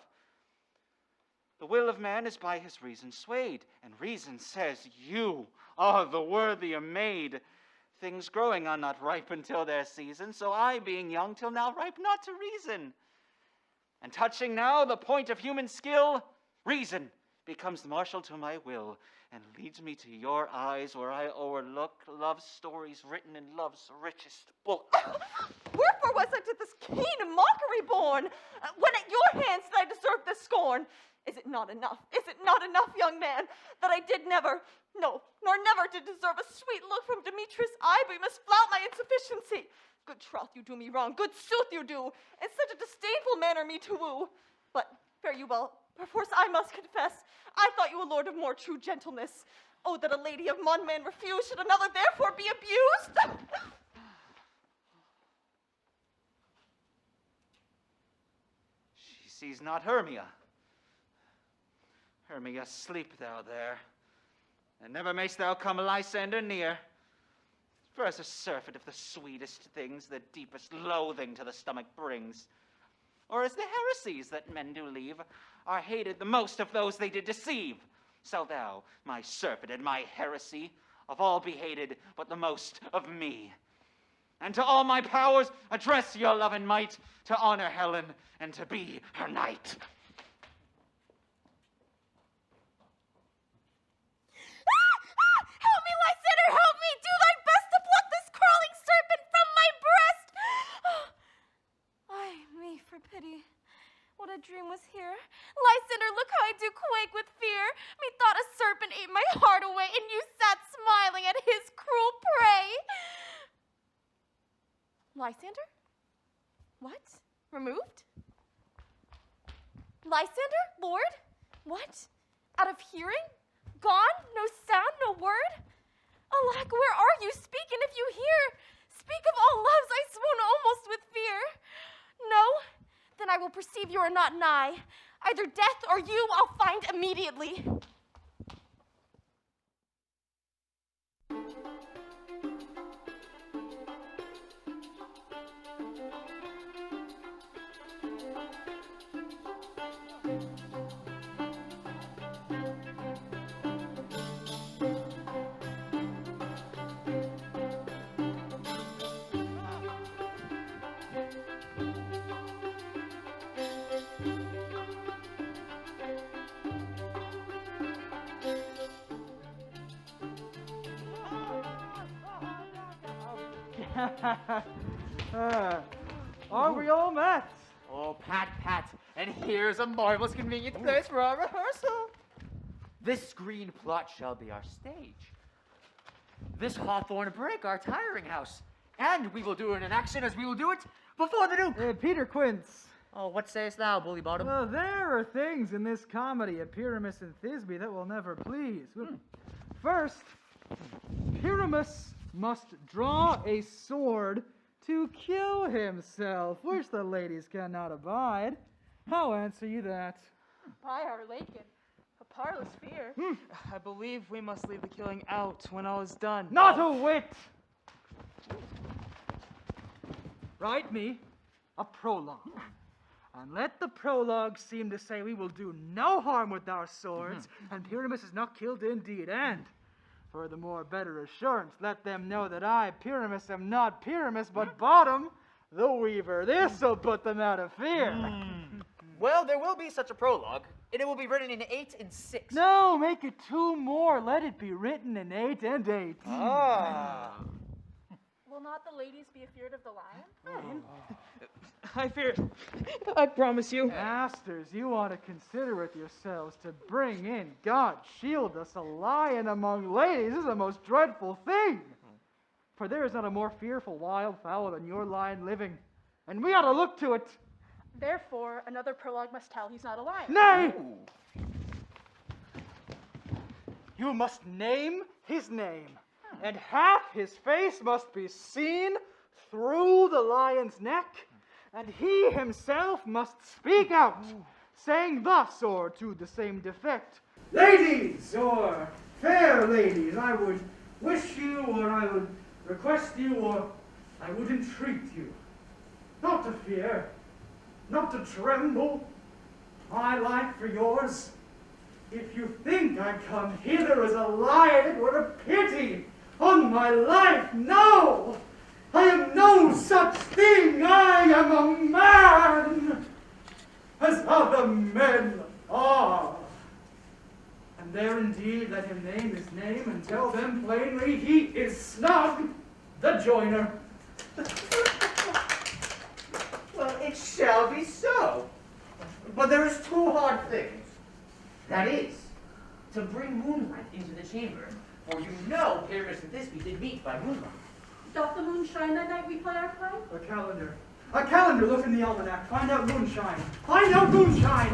The will of man is by his reason swayed, and reason says you are the worthier maid. Things growing are not ripe until their season, so I, being young till now, ripe not to reason. And touching now the point of human skill, reason becomes marshal to my will, and leads me to your eyes, where I o'erlook love stories written in love's richest book. Wherefore was I to this keen mockery born, when at your hands did I deserve this scorn? Is it not enough? Is it not enough, young man, that I did never, no, nor never did deserve a sweet look from Demetrius' eye, but you must flout my insufficiency? Good troth, you do me wrong, good sooth you do, in such a disdainful manner me to woo. But fare you well, perforce I must confess, I thought you a lord of more true gentleness. Oh, that a lady of one man refuse, should another therefore be abused? She sees not Hermia. Hermia, sleep thou there, and never mayst thou come Lysander near. For as a surfeit of the sweetest things, the deepest loathing to the stomach brings, or as the heresies that men do leave are hated the most of those they did deceive, so thou, my surfeit and my heresy, of all be hated but the most of me. And to all my powers address your love and might, to honor Helen and to be her knight. Help me, Lysander, help me! Do thy best to pluck this crawling serpent from my breast! Ay, me, for pity. What a dream was here. Lysander, look how I do quake with fear. Methought a serpent ate my heart away, and you sat smiling at his cruel prey. Lysander? What? Removed? Lysander? Lord? What? Out of hearing? Gone? No sound, no word? Alack, where are you? Speak, and if you hear, speak of all loves I swoon almost with fear. No? Then I will perceive you are not nigh. Either death or you I'll find immediately. Are we all met? Oh, Pat, and here's a marvelous convenient place for our rehearsal. This green plot shall be our stage. This hawthorn brake our tiring house. And we will do it in action as we will do it before the Duke. Peter Quince. Oh, what sayest thou, Bully Bottom? There are things in this comedy of Pyramus and Thisbe that will never please. First, Pyramus must draw a sword to kill himself, which the ladies cannot abide. How answer you that? By our Lakin, a parlous fear. I believe we must leave the killing out when all is done. Not a whit! Write me a prologue, and let the prologue seem to say we will do no harm with our swords, and Pyramus is not killed indeed, and for the more better assurance, let them know that I, Pyramus, am not Pyramus, but Bottom, the weaver. This'll put them out of fear. Well, there will be such a prologue, and it will be written in 8 and 6. No, make it 2 more. Let it be written in 8 and 8. Will not the ladies be afeard of the lion? I fear it. I promise you. Masters, you ought to consider it yourselves to bring in, God shield us, a lion among ladies. This is a most dreadful thing. For there is not a more fearful wild fowl than your lion living, and we ought to look to it. Therefore, another prologue must tell he's not a lion. Nay! You must name his name, and half his face must be seen through the lion's neck, and he himself must speak out, saying thus or to the same defect, Ladies, or fair ladies, I would wish you, or I would request you, or I would entreat you, not to fear, not to tremble, my life for yours. If you think I come hither as a lion, it were a pity. On my life, no! I am no such thing. I am a man, as other men are. And there indeed let him name his name and tell them plainly he is Snug, the joiner. Well, it shall be so. But there is two hard things. That is, to bring moonlight into the chamber. For you know, Pyramus and Thisbe did meet by moonlight. Doth the moon shine that night we play our play? A calendar. A calendar, look in the almanac. Find out moonshine. Find out moonshine!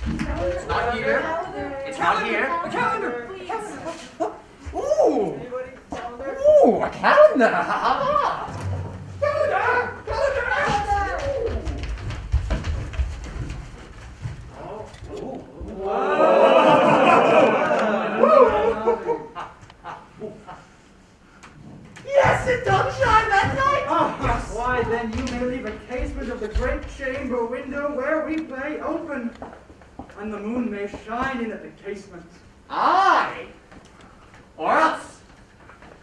It's not here. It's not here. A calendar! Ooh! Ooh, a calendar! Ha ha! Calendar! Calendar! Yes, it does shine that night! Ah, why then you may leave a casement of the great chamber window where we play open, and the moon may shine in at the casement. Aye! Or else,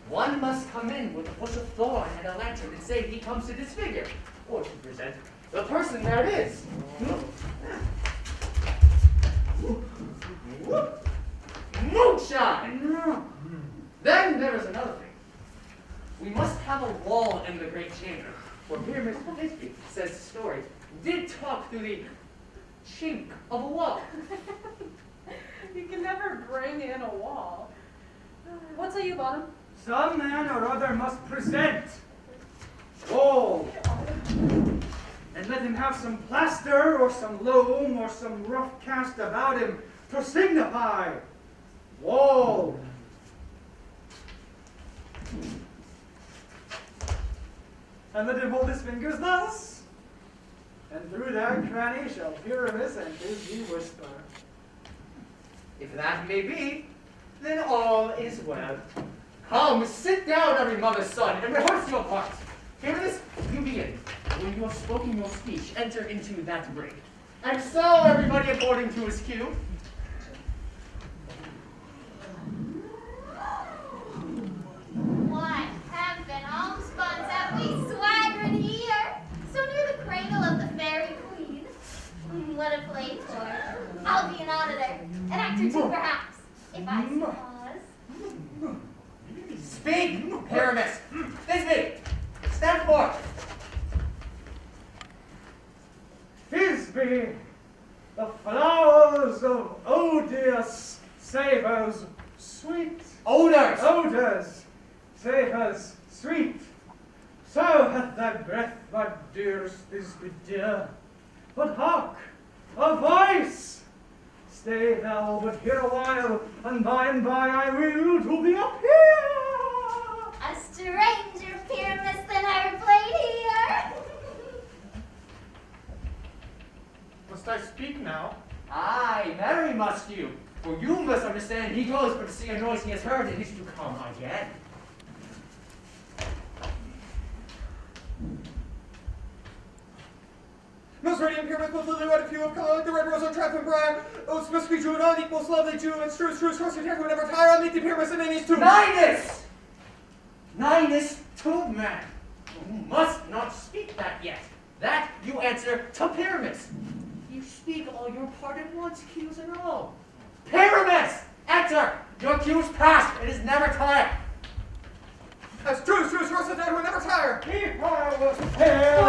one must come in with a bush of thorn and a lantern and say he comes to disfigure, or to present the person that is. Moonshine! Then there is another thing. We must have a wall in the great chamber, for Pyramus Thisbe, says the story, did talk through the chink of a wall. You can never bring in a wall. What say you, Bottom? Some man or other must present wall. And let him have some plaster or some loam or some rough cast about him to signify wall. And let him hold his fingers thus, and through that cranny shall Pyramus and Thisbe whisper. If that may be, then all is well. Come, sit down, every mother's son, and rehearse your part. Pyramus, you begin. When you have spoken your speech, enter into that brig. And so, everybody according to his cue. What heaven, homespuns, have we swaggered here? So near the cradle of the fairy queen. What a place for it. I'll be an auditor, an actor too, perhaps, if I suppose. Speak, Pyramus. Thisbe, stand forth. Thisbe, the flowers of odious savors, sweet Odors. odors, savors, sweet. So hath thy breath, my dearest Thisbe dear. But hark, a voice! Stay thou but here a while, and by I will to thee appear. A stranger Pyramus than ever played here. Must I speak now? Aye, marry must you. For you must understand he goes but to see a noise he has heard and is to come again. Most radiant Pyramus, most lily white, if you have color like the red rose or trap and briar. Oh, must be Jew and all equals lovely Jew, and strews, cross your who never tire. I'll meet the Pyramus and Amy's too. Ninus, too, man. You must not speak that yet. That you answer to Pyramus. You speak all your part at once, cues and all. Pyramus, enter. Your cues past. It is never time. As strews, cross your who never tire. If I was fair,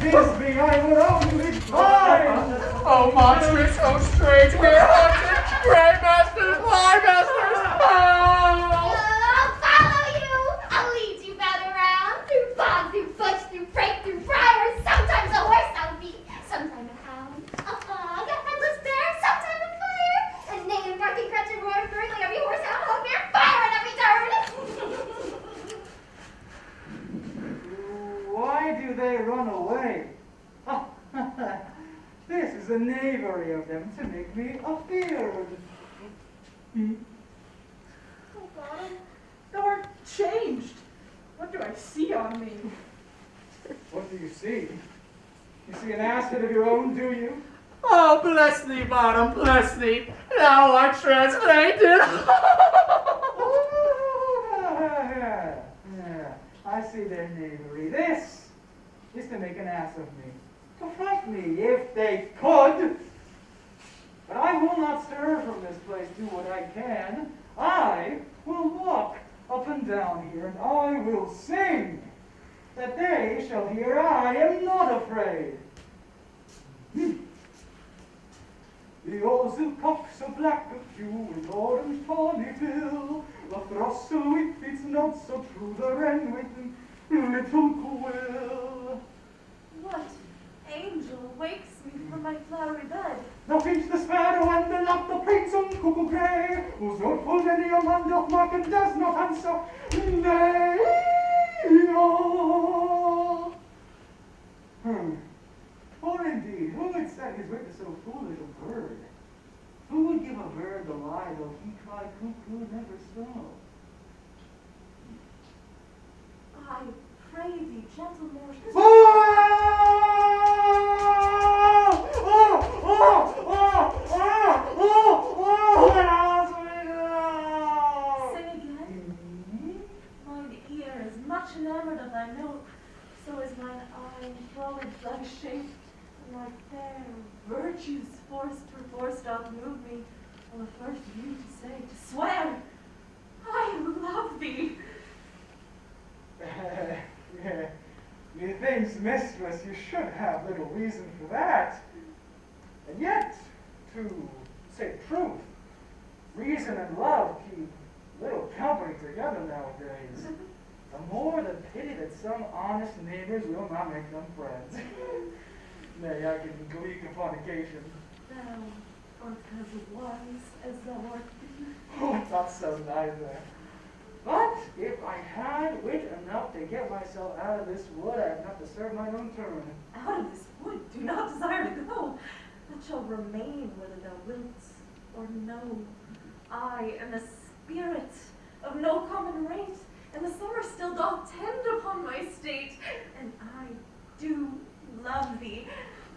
Thisbe, I would only find. Oh, monstrous, oh, strange, we're haunted. Grey masters, fly masters, oh! I'll follow you. I'll lead you about around through bog, through bush, through brake, through briars. Sometimes a horse I'll be, sometimes a hound, a hog, a headless bear, sometimes a fire. A neighing, barking, crutching, roaring, gurgling, every horse, hound, hog, bear, fire at every turn. Why do they run away? This is a knavery of them to make me a beard. Oh, Bottom, thou art changed. What do I see on me? What do you see? You see an asset of your own, do you? Oh, bless thee, Bottom, bless thee. Thou art translated. I see their knavery. This is to make an ass of me, to frighten me if they could. But I will not stir from this place, do what I can. I will walk up and down here, and I will sing, that they shall hear I am not afraid. The ozel cock so black of hue, with orange tawny bill, the throstle with its nods so true, the wren with little quill. What angel wakes me from my flowery bed? Now pinch the sparrow and the lark, the prince's cuckoo grey, whose note full many a man doth mark and does not answer. Nay, oh. For indeed, who would set his wit to so foolish a bird? Who would give a bird the lie, though he cry cuckoo never so? I pray thee, gentle mortal. Sing again. Mine ear is much enamored of thy note, so is mine eye enthralled thy shape, and thy fair virtues perforce doth move me, on the first view to say, to swear, I love thee. Methinks, mistress, you should have little reason for that. And yet, to say truth, reason and love keep little company together nowadays. The more the pity that some honest neighbors will not make them friends. Nay, I can gleek upon occasion. Thou art as wise as thou art. Oh, not so neither. But if I had wit enough to get myself out of this wood, I have not to serve my own turn. Out of this wood, do not desire to go. That shall remain whether thou wilt or no. I am a spirit of no common rate, and the summer still doth tend upon my state, and I do love thee.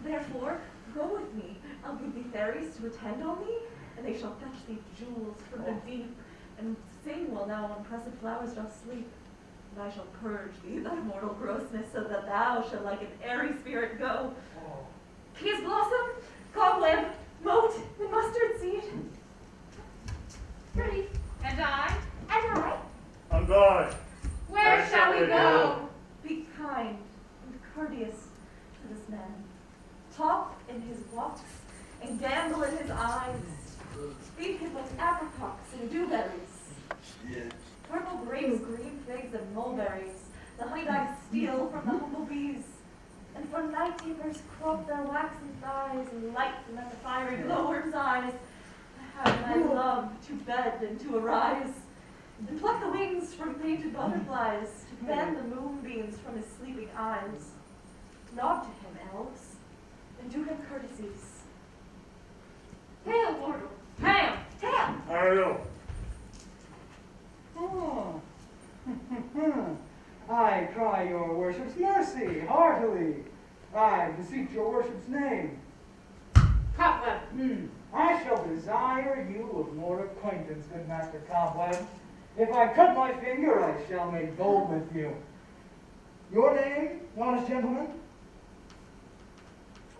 Therefore, go with me. I'll give thee fairies to attend on thee, and they shall fetch thee jewels from the deep, and sing while now on pressed flowers doth sleep. And I shall purge thee thy mortal grossness, so that thou shalt like an airy spirit go. Peas blossom, cobweb, moat, and mustard seed. Pretty. And I? And I. And I. Where shall we go? Be kind and courteous to this man. Talk in his walks and gamble in his eyes. Feed him with apricots and dewberries. Purple grapes, green figs, and mulberries. The honey-dyed steal from the humble bees. And from night tapers crop their waxen thighs and light them at the fiery glowworm's eyes. I have my love to bed and to arise. And pluck the wings from painted butterflies, to fan the moonbeams from his sleeping eyes. Nod to him, elves, and do him courtesies. Hail, mortal! Hail! Hail! Hail! Oh. I cry your worship's mercy heartily. I beseech your worship's name. Cobweb. I shall desire you of more acquaintance, good Master Cobweb. If I cut my finger, I shall make bold with you. Your name, honest gentleman?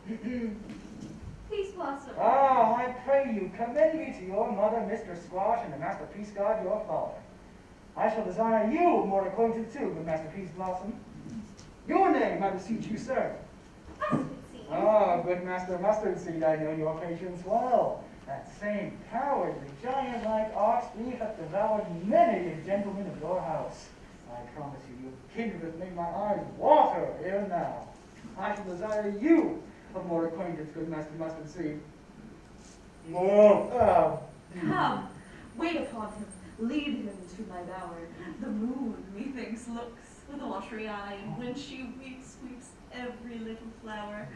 Peace blossom. Ah, I pray you, commend me to your mother, Mr. Squash, and to Master Peace God, your father. I shall desire you more acquaintance too, good Master Peace Blossom. Your name, I beseech you, sir. Mustard seed. Ah, good Master Mustard Seed, I know your patience well. That same cowardly, giant-like ox thief hath devoured many a gentleman of your house. I promise you, you kindred make my eyes water here now. I shall desire you of more acquaintance, good Master Mustard Seed. More. Come, wait upon him, lead him to my bower. The moon, methinks, looks with a watery eye, and when she weeps, weeps every little flower,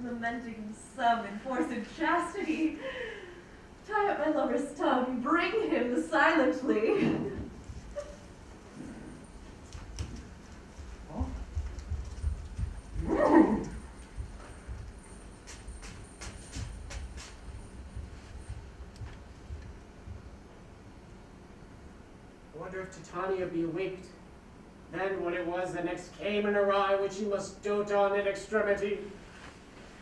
lamenting some enforced chastity. To valorous tongue, bring him silently. I wonder if Titania be awaked. Then what it was that next came in her eye, which she must dote on in extremity.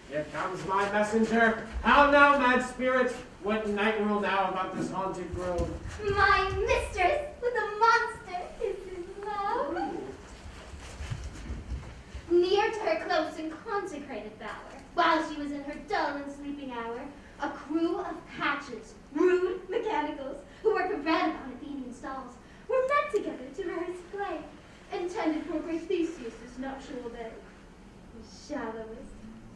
Here comes my messenger. How now, mad spirit? What night rule now about this haunted grove? My mistress with a monster is in love. Near to her close and consecrated bower, while she was in her dull and sleeping hour, a crew of patches, rude mechanicals, who work abroad upon Athenian stalls, were met together to rehearse play, intended for great Theseus' nuptial day. The shallowest,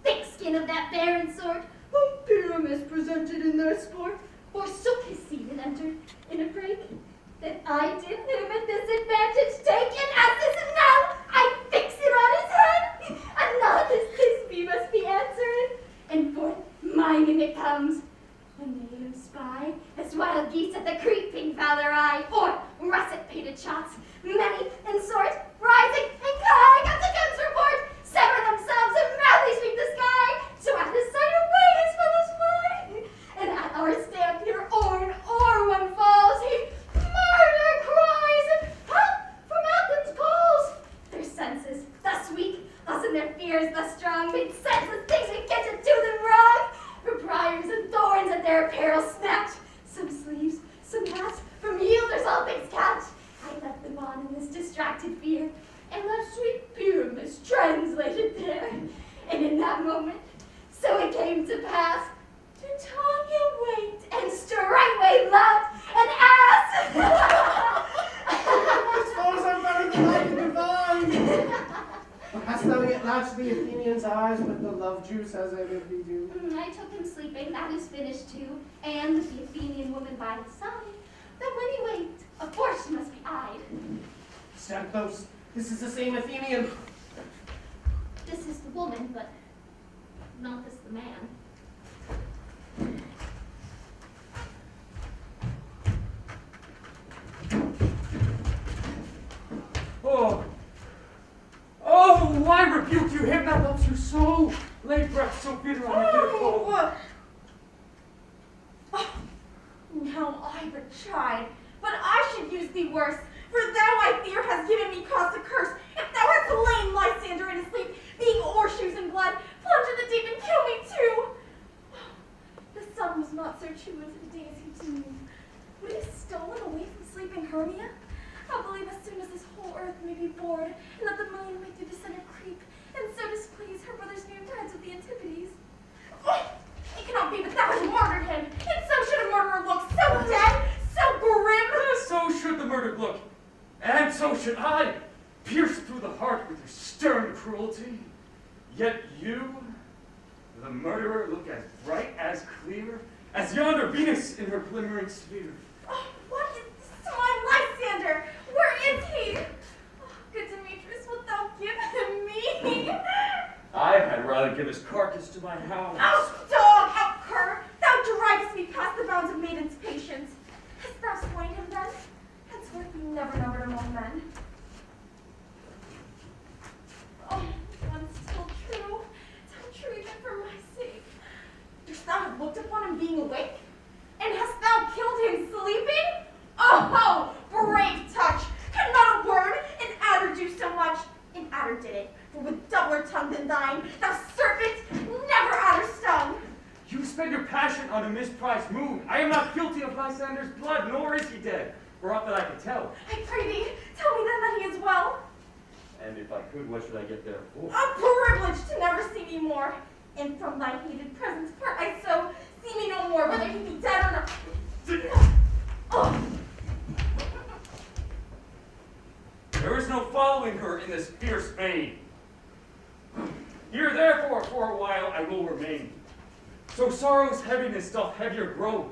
thick skin of that barren sort, whom Pyramus presented in their sport, forsook his seat and entered in a break. That I did him a disadvantage take, and as this now I fix it on his head, and not as this be must be answered, and forth miming it comes. When they him spy, as wild geese at the creeping valor eye, or russet painted shots, many in sort, rising and crying up the guns report, sever themselves and madly sweep the sky, so at his sight away his fellows fly. And at our stamp here or one falls, he murder cries, and help from Athens calls. Their senses, thus weak, thus in their fears, thus strong, made senseless things and get to do them wrong. For briars and thorns at their apparel snatch, some sleeves, some hats, from yielders all things catch. I left them on in this distracted fear, and left sweet Pyramus translated there. And in that moment, so it came to pass, Titania waked and straightway laughed and asked. Suppose I'm better than I can divine. Hast thou yet latched the Athenian's eyes with the love juice as I bid thee do? I took him sleeping, that is finished too, and the Athenian woman by his side. But when he waked, of course she must be eyed. Stand close. This is the same Athenian. This is the woman, but not this the man. Oh! Oh, I rebuke you, him that loves you so! Lay breath so bitter on your bitter foe. Now I but chide, but I should use thee worse, for thou I fear hast given me cause to curse. If thou hast lain Lysander in his sleep, being o'ershoes in blood, plunge in the deep and kill me too. The sun was not so true as the days he teemed. Would he have stolen away from sleeping Hermia? I believe as soon as this whole earth may be bored, and that the moon may through the center creep, and so displease her brother's noontides with the Antipodes. It cannot be, but thou hast murdered him, and so should a murderer look, so dead, so grim. So should the murdered look, and so should I, pierced through the heart with your stern cruelty. Yet you, the murderer, look as bright, as clear, as yonder Venus in her glimmering sphere. Oh, what is this to my Lysander? Where is he? Oh, good Demetrius, wilt thou give him me? I had rather give his carcass to my hounds. Out, dog, out, cur! Thou drivest me past the bounds of maiden's patience. Hast thou slain him then? Henceforth be never numbered among men. Oh, that is still true. Tell true even for my sake. Dost thou have looked upon him being awake? And hast thou killed him sleeping? Oh, brave touch! Could not a worm, an adder, do so much? An adder did it, for with doubler tongue than thine, thou serpent, never adder stung. You spend your passion on a misprized mood. I am not guilty of Lysander's blood, nor is he dead, for aught that I can tell. I pray thee, tell me then that he is well. And if I could, what should I get there for? A privilege to never see me more. And from thy hated presence part I so, see me no more, whether he be dead or not. Oh. There is no following her in this fierce vein. Here, therefore, for a while I will remain. So sorrow's heaviness doth heavier grow.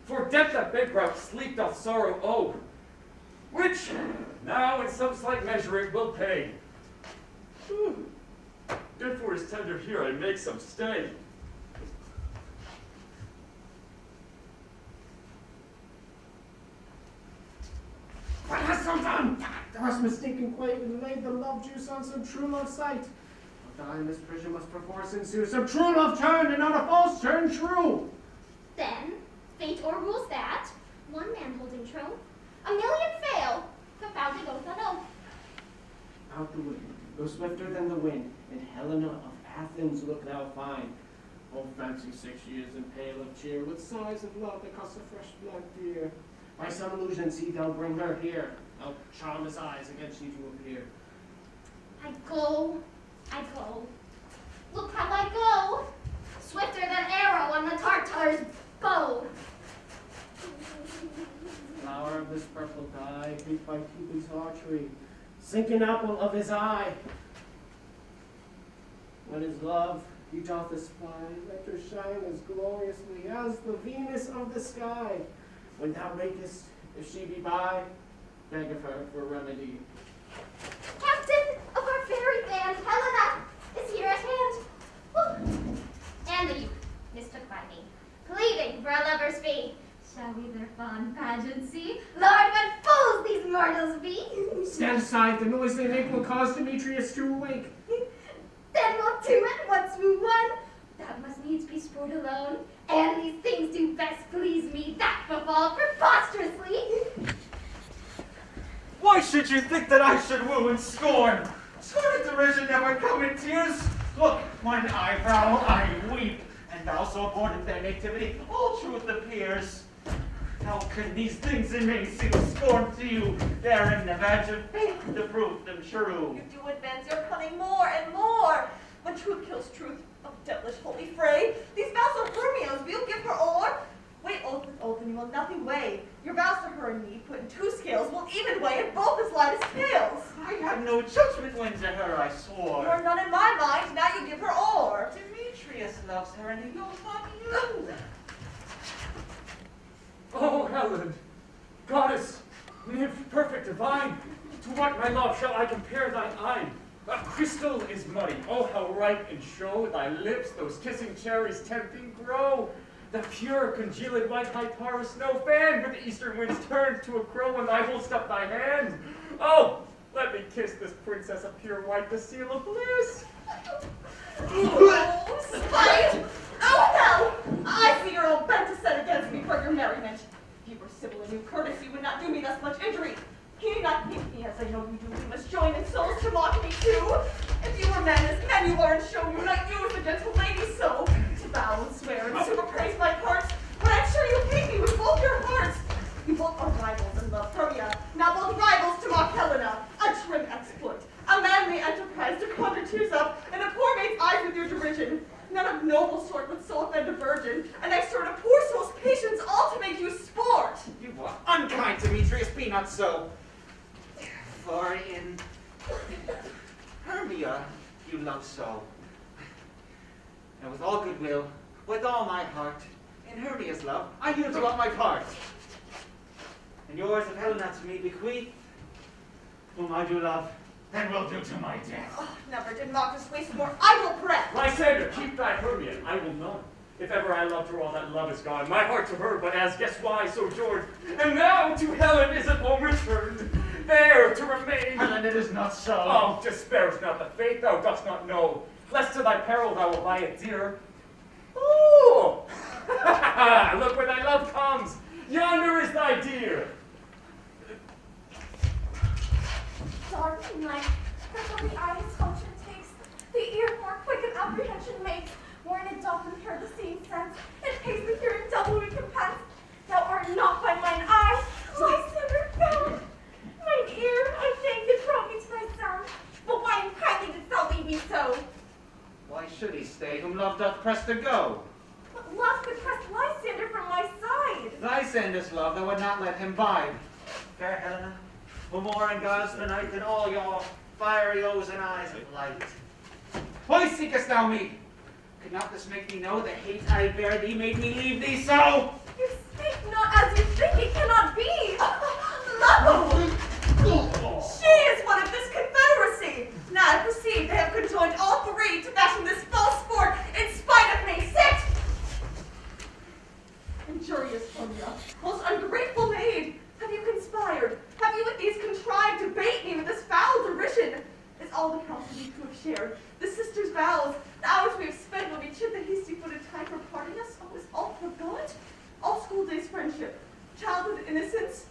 For death that bankrupt sleep doth sorrow owe. Which, now in some slight measure it will pay. Therefore is tender here I make some stay. done! Thou hast mistaken quite and laid the love juice on some true love sight. But thy misprision must perforce ensue some true love turned and not a false turn true. Then, fate o'errules that, one man holding true, a million fail, confounded oath on oath. Out the wind, go swifter than the wind, and Helena of Athens look thou find. Oh, fancy 6 years and pale of cheer, with sighs of love that cost a fresh blood dear. By some illusion see thou bring her here. I'll charm his eyes against she to appear. I go. Look how I go, swifter than arrow on the Tartar's bow. Flower of this purple dye, beat by Cupid's archery, sinking apple of his eye. When his love he doth espy, let her shine as gloriously as the Venus of the sky. When thou wakest, if she be by, beg of her for remedy. Captain of our fairy band, Helena, is here at hand. Woo. And the youth, mistook by me, pleading for a lover's fee. Shall we their fond pageant see? Lord, what fools these mortals be! Stand aside, the noise they make will cause Demetrius to awake. Then we'll do it once we won. That must needs be sport alone. And these things do best please me, that befall preposterously. Why should you think that I should woo and scorn? Scorn and derision never come in tears. Look, mine eyebrow, I weep, and thou so born in their nativity, all truth appears. How can these things in me seem scorn to you? Therein the badge of faith to prove them true. You do advance your cunning more and more. When truth kills truth, of devilish holy fray, these vows of Hermia's, will you give her o'er? Weigh oath with oath, and you will nothing weigh. Your vows to her and me, put in 2 scales, will even weigh, and both as light as scales. I had no judgment when to her I swore. Nor none in my mind, now you give her o'er. Demetrius loves her, and he knows not you. Oh, Helen, goddess, nymph perfect divine, to what, my love, shall I compare thine eye? A crystal is muddy, oh, how ripe in show thy lips, those kissing cherries tempting grow. The pure congealed white Hypara snow fan, with the eastern winds turned to a crow when thou holdst up thy hand. Oh, let me kiss this princess of pure white, the seal of bliss. Oh, spite! Oh, hell! I see you're all bent to set against me for your merriment. If you were civil and knew courtesy, you would not do me thus much injury. Can you not hate me as I know you do? We must join in souls to mock me too. If you were men as men you are, and show unite you as a gentle lady so. To vow and swear and super praise my parts, but I'm sure you hate me with both your hearts. You both are rivals in love, Hermia. Now both rivals to mock Helena. A trim exploit, a manly enterprise to conjure tears up, and a poor maid's eyes with your derision. None of noble sort would so offend a virgin, and extort a poor soul's patience, all to make you sport. You are unkind, Demetrius, be not so. For in Hermia you love so. And with all goodwill, with all my heart, in Hermia's love, I yield to all my part. And yours of Helena to me bequeath, whom I do love, and will do to my death. Oh, never did Marcus waste more idle breath. Lysander, keep thy Hermia, I will none. If ever I loved her, all that love is gone. My heart to her, but as guess why sojourned. And now to Helen is it home returned, there to remain. Helen, it is not so. Oh, despair is not the fate thou dost not know, lest to thy peril thou will buy it dear. Ooh! Look where thy love comes. Yonder is thy dear. Dark night, that's what the eye assumption takes. The ear more quick and apprehension makes. More in it doth hear the same sense. It pays the hearing double recompense. Thou art not by mine eye, Lysander found. Mine ear, I thank thee, brought me to thy sound. But why unkindly didst thou leave me so? Why should he stay, whom love doth press to go? But love could press Lysander from my side. Lysander's love, thou would not let him bide. Fair Helena, who more enguiles the night than all your fiery O's and eyes of light. Why seekest thou me? Could not this make me know the hate I bear thee made me leave thee so? You speak not as you think, it cannot be. Love! She is one of this confederacy. Now I perceive they have conjoined all three to fashion this false sport in spite of me. Sit! Injurious Hermia, most ungrateful maid, have you conspired? Have you with these contrived innocence?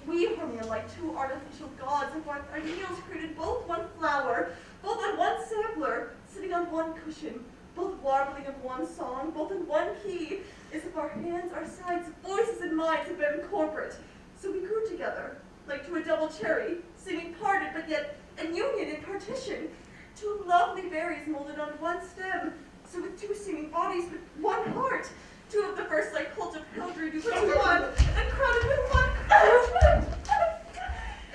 We, Hermia, like two artificial gods, have our ideals created both one flower, both on one sampler, sitting on one cushion, both warbling in one song, both in one key, as if our hands, our sides, voices, and minds had been corporate. So we grew together, like to a double cherry, seeming parted, but yet in union in partition. Two lovely berries molded on one stem, so with two seeming bodies, but one heart. Two of the first like cult of Hildred do to one, and crowded with one husband.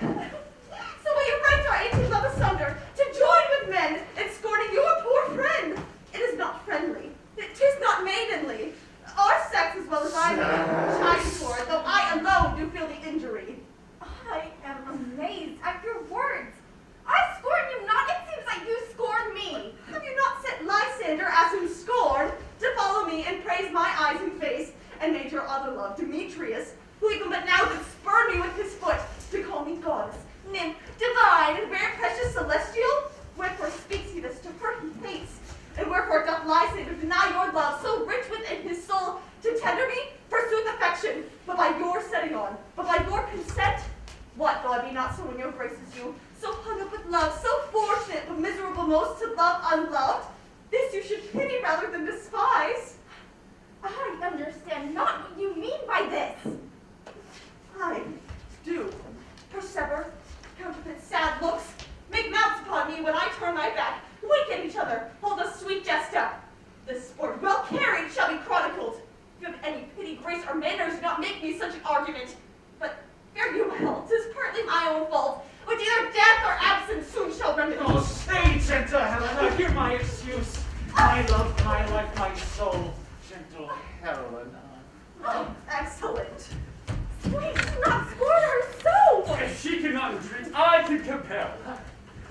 So will you break our ancient love asunder, to join with men in scorning your poor friend? It is not friendly. It is not maidenly. Our sex as well as I may shine for it, though I alone do feel the injury. I am amazed at your words. I scorn you not. It seems like you scorn me. Have you not sent Lysander as in scorn to follow me and praise my eyes and face, and made your other love, Demetrius, who even but now did spurn me with his foot, to call me goddess, nymph, divine, and very precious celestial? Wherefore speaks he this to her he hates? And wherefore doth Lysander deny your love so rich within his soul to tender me? Forsooth affection, but by your setting on, but by your consent? What, though I be not so when your graces you, so hung up with love, so fortunate, but miserable most to love unloved? This you should pity rather than despise. I understand not what you mean by this. I do. Persever, counterfeit sad looks, make mouths upon me when I turn my back, wink at each other, hold a sweet jest up. This sport, well carried, shall be chronicled. If you have any pity, grace, or manners, do not make me such an argument. But fare you well, 'tis partly my own fault, which either death or absence soon shall remedy. Oh, stay, gentle Helena, hear my excuse. My love, my life, my soul, gentle Helena. Oh, excellent. Please do not scorn her so. If she cannot entreat, I can compel.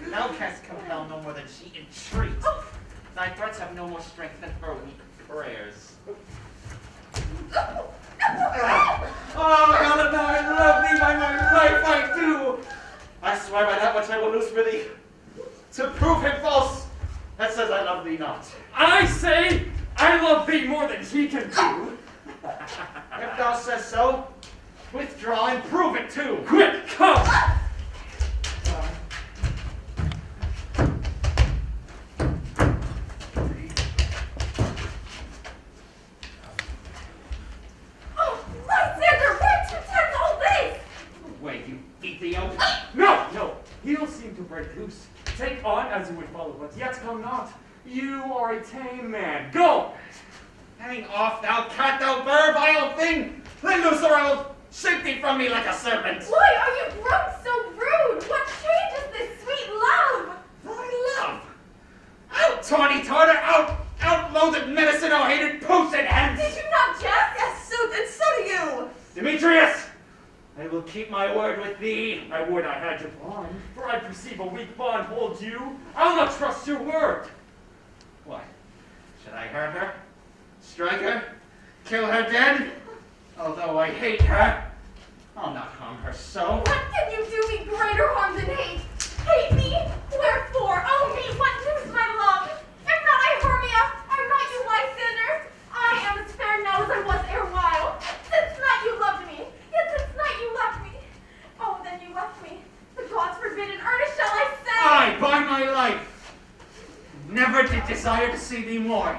Thou canst compel no more than she entreat. Thy threats have no more strength than her weak prayers. Oh, Helena, I love thee by my life, I do. I swear by that which I will lose for thee, to prove him false that says I love thee not. I say I love thee more than he can do. If thou sayest so, withdraw and prove it too. Quick, come! Oh, Lysander, why to tempt all this? Wait, you Ethiop? No, no, he'll seem to break loose. Take on as you would follow, but yet come not. You are a tame man. Go! Hang off, thou cat, thou bird, vile thing! Let loose, or I will shake thee from me like a serpent. Why are you grown so rude? What changes this sweet love? Thy love! Out, tawny tartar! Out, loathed medicine, oh hated post and hence! Did you not jest? Yes, sooth, and so do you. Demetrius! I will keep my word with thee. I would I had your bond, for I perceive a weak bond holds you. I'll not trust your word. What? Should I hurt her? Strike her? Kill her dead? Although I hate her, I'll not harm her so. What can you do me greater harm than hate? Hate me? Wherefore? Oh me, what news, my love? Am not I Hermia? Are not you Lysander? I am as fair now as I was erewhile. Since night you loved me. Yet since night you left me. Oh, then you left me. The gods forbid, in earnest shall I say. I, by my life, never did desire to see thee more.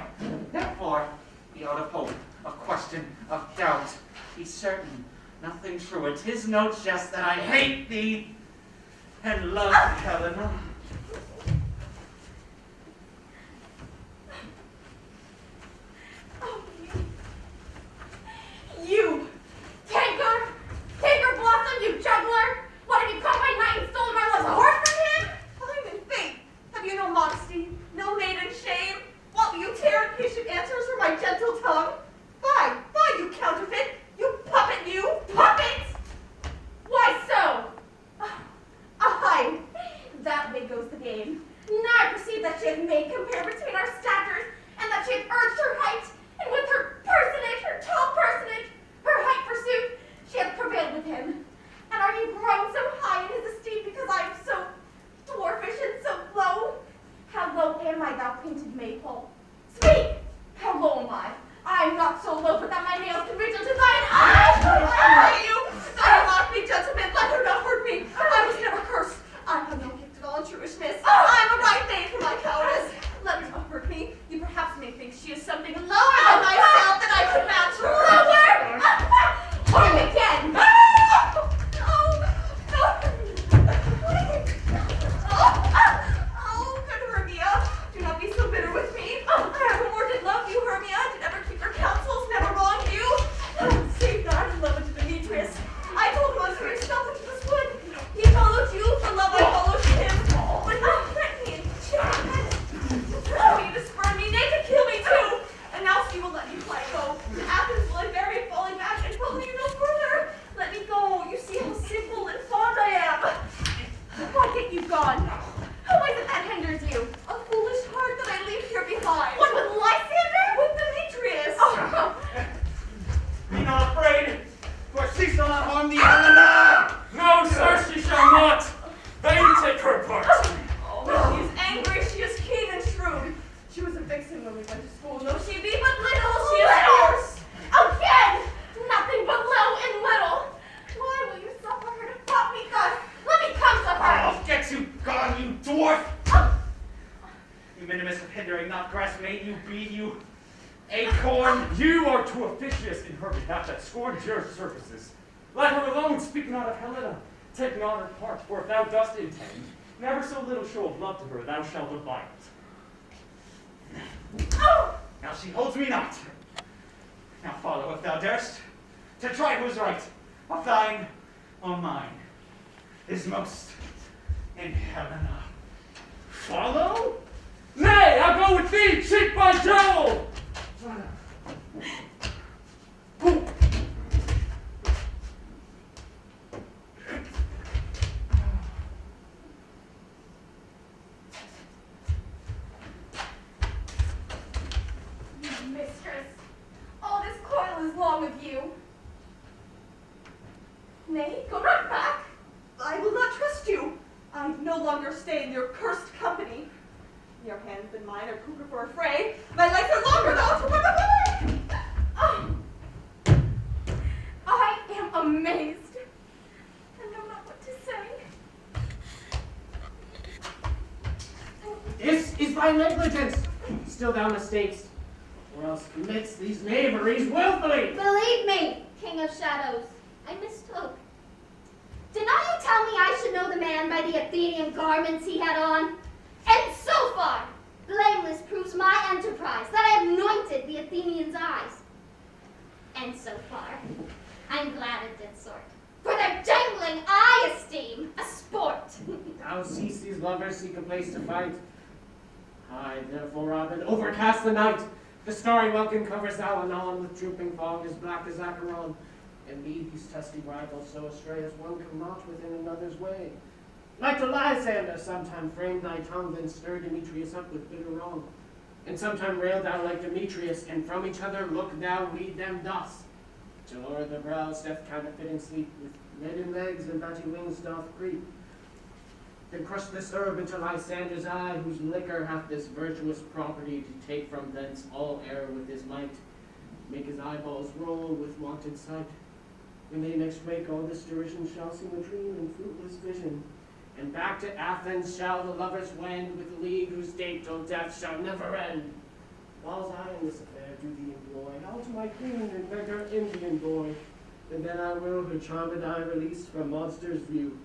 Therefore, be out of hope, of question, of doubt. Be certain, nothing true. It is no jest that I hate thee and love Helena. Oh, you canker blossom, you juggler! What, have you come by night and stolen my love's heart from him? I'm in faith. Have you no modesty, no maiden shame? What will you tear impatient answers from my gentle tongue? Fie, you counterfeit! You puppet, you! Puppet! Why so? Aye, That may go she shall not harm thee, Helena! No, sir, she shall not. They take her part. Oh, she is angry, she is keen and shrewd. She was a vixen when we went to school. No, she be but little, she is fierce. Again! Nothing but low and little. Why will you suffer her to plot me thus? Let me come to her. I'll get you gone, you dwarf! You minimus of hindering, not grass made you be, you acorn! You are too officious in her behalf that scorns your services. Let her alone, speak not of Helena. Take not her part, for if thou dost intend, never so little show of love to her, thou shalt abide it. Now she holds me not. Now follow, if thou darest, to try who's right, of thine or mine, is most in Helena. Follow? Nay, I'll go with thee, cheek by jowl! Mistress, all this coil is long with you. Nay, go not back. I will not trust you. I no longer stay in your cursed company. Your hands and mine are cougar for a fray. My legs are longer though to run away. I am amazed. I know not what to say. This is thy negligence. Still thou mistakest, or else commits these knaveries willfully. Believe me, King of Shadows, I mistook. Did not you tell me I should know the man by the Athenian garments he had on? And so far, blameless proves my enterprise, that I anointed the Athenians' eyes. And so far, I'm glad it did sort, for their dangling I esteem a sport. Thou seest these lovers seek a place to fight. I, therefore, Robin, overcast the night. The starry welkin covers thou anon with drooping fog as black as Acheron. And lead these testy rivals so astray as one come not within another's way. Like to Lysander, sometime frame thy tongue, then stir Demetrius up with bitter wrong. And sometime rail thou like Demetrius, and from each other look thou lead them thus. Till o'er the brows death counterfeiting sleep, with leaden legs and batty wings doth creep. Then crush this herb into Lysander's eye, whose liquor hath this virtuous property to take from thence all error with his might, make his eyeballs roll with wonted sight. When they next wake, all this derision shall seem a dream and fruitless vision. And back to Athens shall the lovers wend, with a league whose date till death shall never end. Whiles I in this affair do thee employ, how to my queen and beg her Indian boy, and then I will her charmed eye release from monsters' view,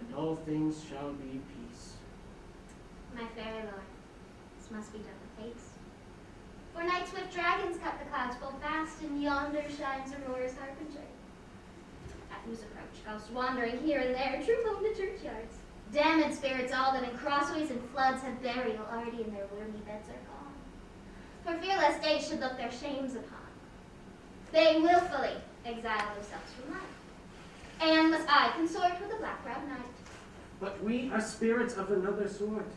and all things shall be peace. My fair lord, this must be done with haste. For night swift dragons cut the clouds full fast, and yonder shines Aurora's harbinger, at whose approach ghosts wandering here and there troop home to churchyards. Damned spirits all that in crossways and floods have burial already in their wormy beds are gone. For fear lest days should look their shames upon, they willfully exile themselves from life. And must I consort with the black-browed night. But we are spirits of another sort.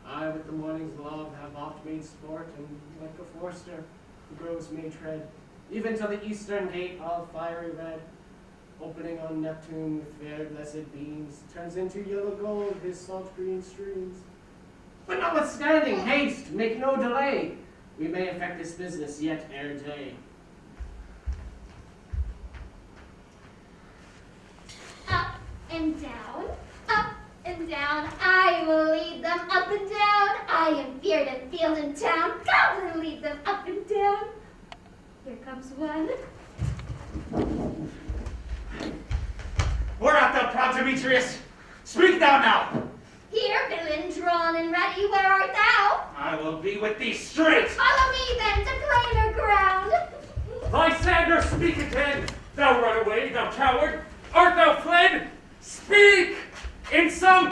I with the morning's love have oft made sport, and like a forester, the groves may tread, even till the eastern gate all fiery red, opening on Neptune with fair blessed beams, turns into yellow gold his salt green streams. But notwithstanding, haste, make no delay. We may effect this business yet ere day. Up and down, I will lead them up and down. I am feared in field and town. Come and lead them up and down. Here comes one. Where art thou, proud Demetrius? Speak thou now! Here, villain, drawn and ready, where art thou? I will be with thee straight! Follow me then to plainer ground. Lysander, speak again! Thou runaway, thou coward! Art thou fled? Speak! In some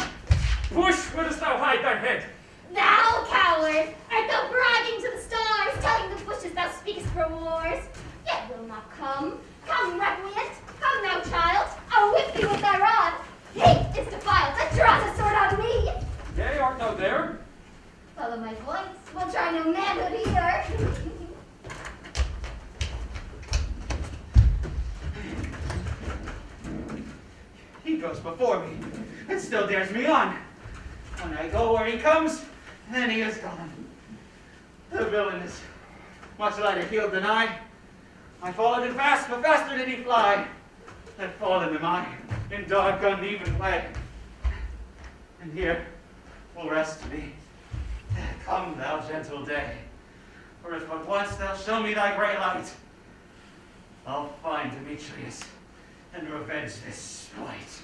bush wouldst thou hide thy head? Thou, coward, art thou bragging to the stars, telling the bushes thou speakest for wars? Yet will not come. Come, recreant. Come now, child. I'll whip thee with thy rod. Hate is defiled that draws a sword on me. Yea, art thou there? Follow my voice. We'll try no manhood here. goes before me, and still dares me on. When I go where he comes, then he is gone. The villain is much lighter heeled than I. I followed him fast, but faster did he fly. That fallen am I, in dog-gun even play. And here will rest me. Come, thou gentle day, for if but once thou show me thy grey light, I'll find Demetrius and revenge this spite.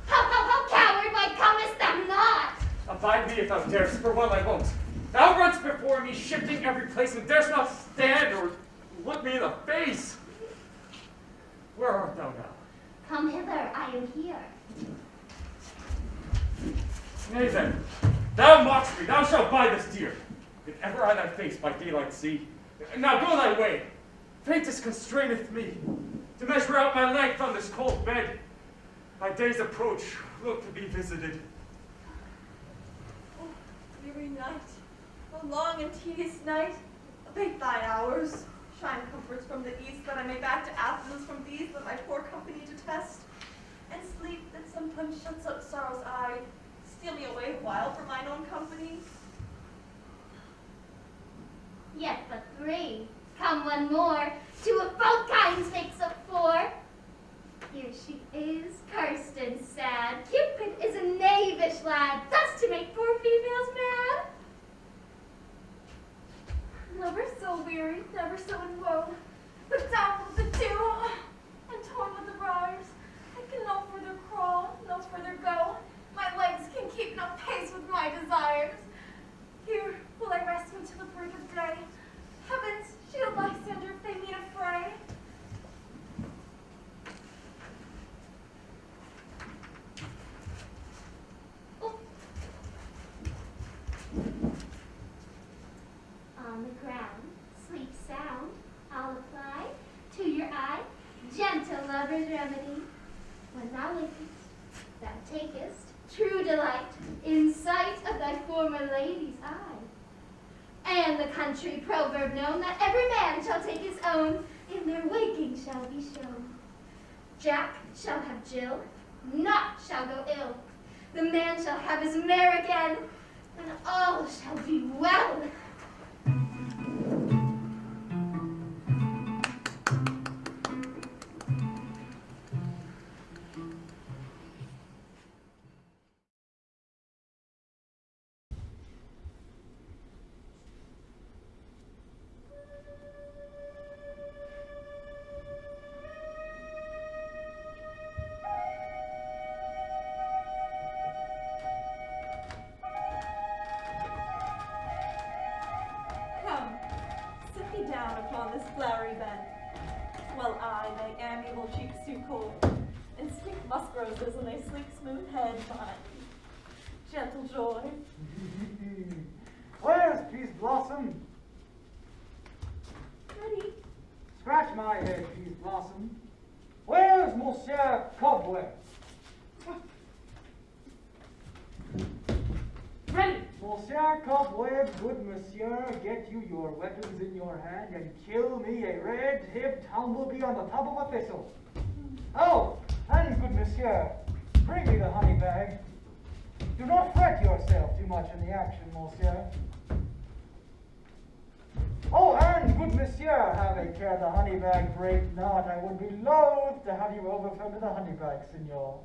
How, coward, why comest thou not? Abide me if thou darest, for well I won't. Thou runs before me, shifting every place, and darest not stand or look me in the face. Where art thou now? Come hither, I am here. Nay then, thou mockst me, thou shalt buy this dear. If ever I thy face by daylight see, now go thy way. Faintest constraineth me to measure out my length on this cold bed. By day's approach, look to be visited. Oh, weary night, oh long and tedious night, abate thy hours. Shine comforts from the east, that I may back to Athens from these that my poor company detest. And sleep that sometimes shuts out sorrow's eye, steal me away a while from mine own company. Yet but three, come one more, two of both kinds makes up four. Here she is, cursed and sad. Cupid is a knavish lad, thus to make poor females mad. Never so weary, never so in woe, but down with the dew, and torn with the briars. I can no further crawl, no further go. My legs can keep no pace with my desires. Here will I rest until the break of day. Heavens, shield Lysander if they meet a fray. On the ground, sleep sound, I'll apply to your eye, gentle lover's remedy. When thou wakest, thou takest true delight in sight of thy former lady's eye. And the country proverb known that every man shall take his own, in their waking shall be shown. Jack shall have Jill, naught shall go ill. The man shall have his mare again, and all shall be well. Come, sit thee down upon this flowery bed, while I thy amiable cheeks do cool, and sweet musk roses on thy sleek smooth head bind. Gentle joy. Where's Peace Blossom? Ready? Scratch my head, Peace Blossom. Where's Monsieur Cobweb? Ready. Monsieur Cobweb, good monsieur, get you your weapons in your hand and kill me a red-hipped humblebee on the top of a thistle. Oh, and good monsieur, bring me the honey bag. Do not fret yourself too much in the action, monsieur. Oh, and good monsieur, have a care the honey bag break not. I would be loath to have you overfilled with the honey bag, signor.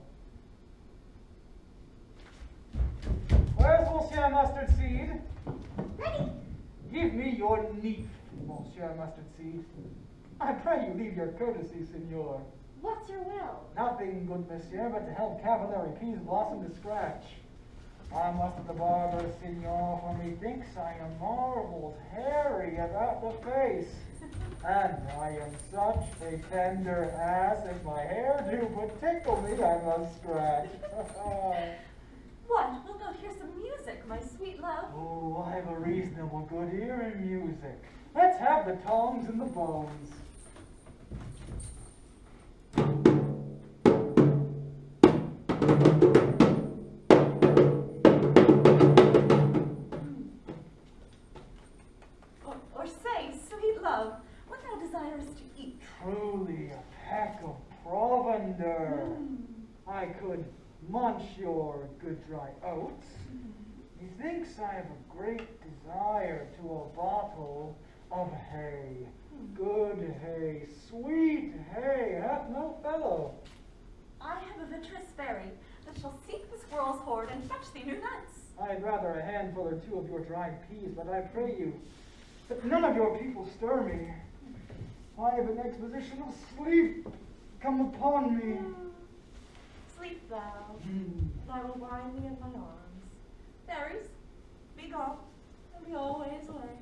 Where's Monsieur Mustard Seed? Ready? Give me your neat, Monsieur Mustard Seed. I pray you leave your courtesy, signor. What's your will? Nothing, good monsieur, but to help Cavallari Peas Blossom to scratch. I must the barber, signor, for methinks I am marvels hairy about the face. And I am such a tender ass, if my hair do but tickle me, I must scratch. What? Wilt thou hear some music, my sweet love? Oh, I have a reasonable good ear in music. Let's have the tongs and the bones. Or say, sweet love, what thou desirest prefers to eat. Truly a peck of provender. I could munch your good dry oats. Methinks I have a great desire to a bottle of hay. Good hay, sweet hay, hath no fellow. I have a vitreous fairy that shall seek the squirrel's hoard and fetch thee new nuts. I had rather a handful or two of your dried peas, but I pray you, that none of your people stir me. I have an exposition of sleep come upon me. Sleep thou, and I will wind thee in my arms. Fairies, be gone, and be always away.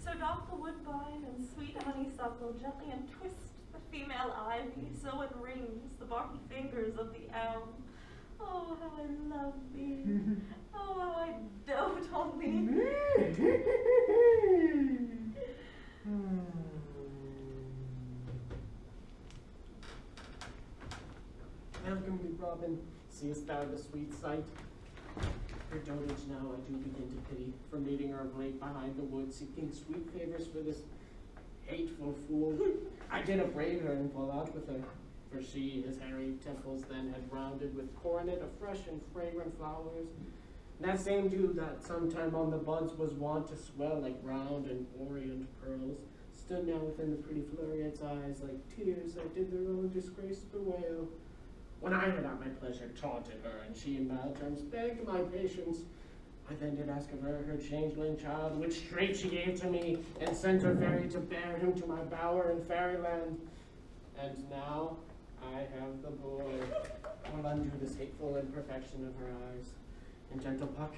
So doth the woodbine and sweet honeysuckle gently untwist the female ivy, so it rings the barky fingers of the elm. Oh, how I love thee! Oh, how I dote on thee! Welcome, good Robin. Seest thou the sweet sight? Her dotage now I do begin to pity, for meeting her of late behind the wood, seeking sweet favors for this hateful fool. I did upbraid her and fall out with her, for she his hairy temples then had rounded with coronet of fresh and fragrant flowers. That same dew that sometime on the buds was wont to swell like round and orient pearls, stood now within the pretty Floriette's eyes like tears that did their own disgrace bewail. When I had at my pleasure taunted her, and she in mild terms begged my patience, I then did ask of her changeling child, which straight she gave to me, and sent her fairy to bear him to my bower in fairyland. And now I have the boy. I will undo this hateful imperfection of her eyes. And gentle Puck,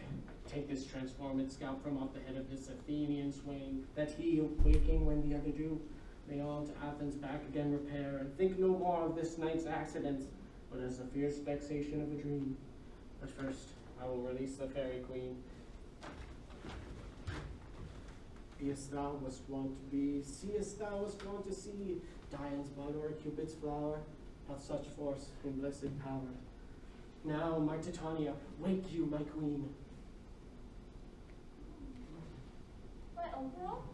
take this transformed scalp from off the head of this Athenian swain, that he, waking when the other do, may all to Athens back again repair, and think no more of this night's accidents, but as a fierce vexation of a dream. But first, I will release the fairy queen. Seest thou wast wont to be, seest thou wast wont to see, Dian's bud or Cupid's flower, hath such force and blessed power. Now, my Titania, wake you, my queen. My uncle?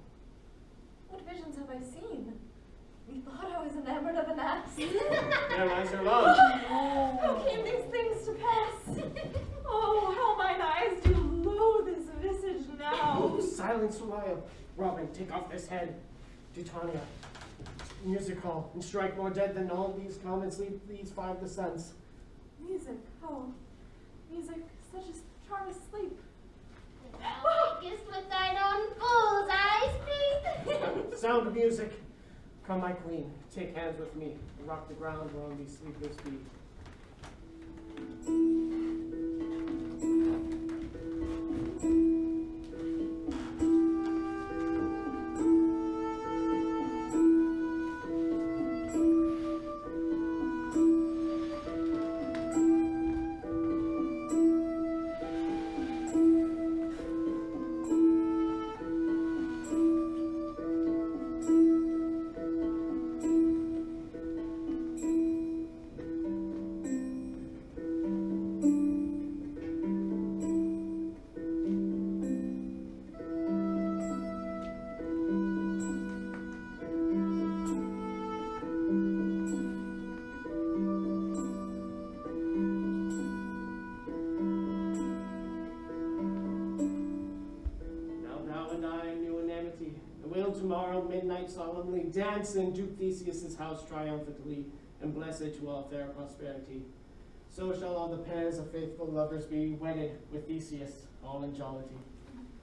What visions have I seen? Methought I was enamored of an ass. There lies her love. How came these things to pass? Oh, how mine eyes do loathe this visage now. Oh, silence a while. Robin, take off this head. Titania, music hall, and strike more dead than all these comments leave these 5 the sense. Music, oh, music, such as charm asleep. Thou wakest with thine own fool's eyes, please. Sound of music. Come, my queen, take hands with me, and rock the ground where on these sleepless feet. Tomorrow midnight solemnly dance in Duke Theseus' house triumphantly, and blessed to all fair prosperity. So shall all the pairs of faithful lovers be wedded with Theseus, all in jollity.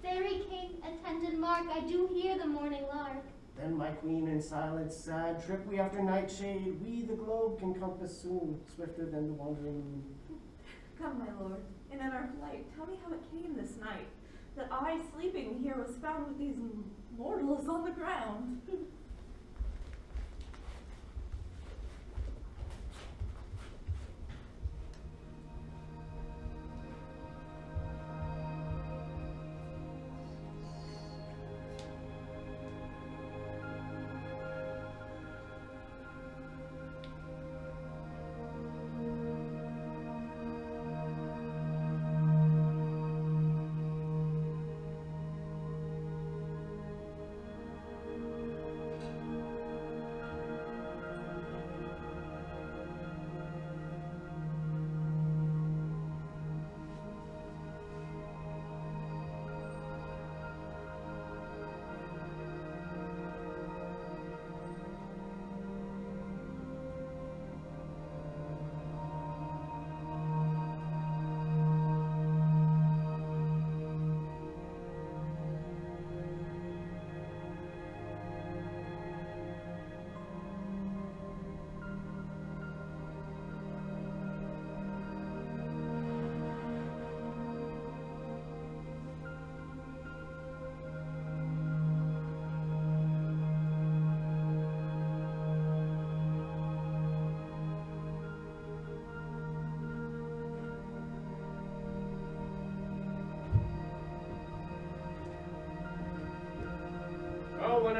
Fairy king, attendant Mark, I do hear the morning lark. Then, my queen, in silence sad, trip we after nightshade, we the globe can compass soon, swifter than the wandering moon. Come, my lord, and in our flight, tell me how it came this night, that I, sleeping here, was found with these mortals on the ground.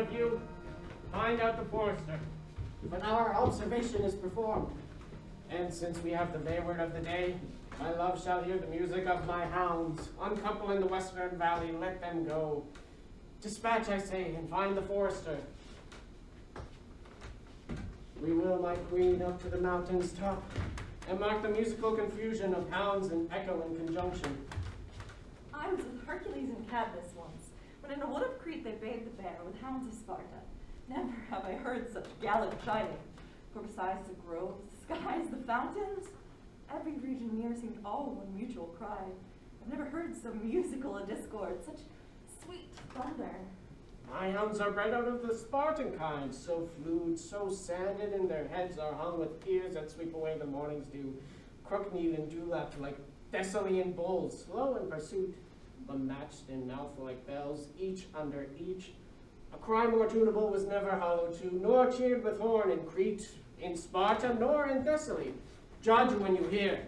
of you, find out the forester. But our observation is performed. And since we have the wayward of the day, my love shall hear the music of my hounds. Uncouple in the western valley, let them go. Dispatch, I say, and find the forester. We will, my queen, up to the mountain's top, and mark the musical confusion of hounds and echo in conjunction. I was with Hercules and Cadmus once, when in a wood of Crete they bathed the bear with hounds of Sparta. Never have I heard such gallant chiding, for besides the groves, the skies, the fountains, every region near seemed all one mutual cry. I've never heard so musical a discord, such sweet thunder. My hounds are bred out of the Spartan kind, so flued, so sanded, and their heads are hung with ears that sweep away the morning's dew, crook-kneed and dewlapped like Thessalian bulls, slow in pursuit, but matched in mouth like bells, each under each. A cry more tunable was never hollow to, nor cheered with horn in Crete, in Sparta, nor in Thessaly. Judge when you hear.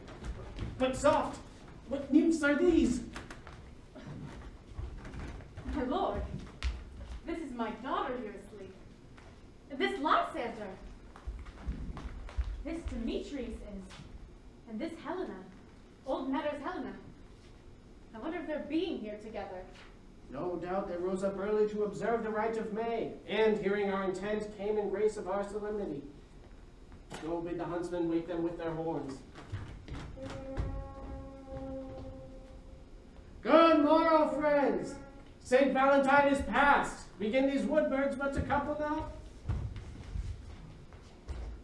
But soft! What nymphs are these? My lord, this is my daughter here asleep. This Lysander. This Demetrius is. And this Helena. Old Matter's Helena. I wonder if they're being here together. No doubt they rose up early to observe the rite of May, and hearing our intent, came in grace of our solemnity. Go bid the huntsmen wake them with their horns. Good morrow, friends! St. Valentine is past. Begin these woodbirds but to couple now?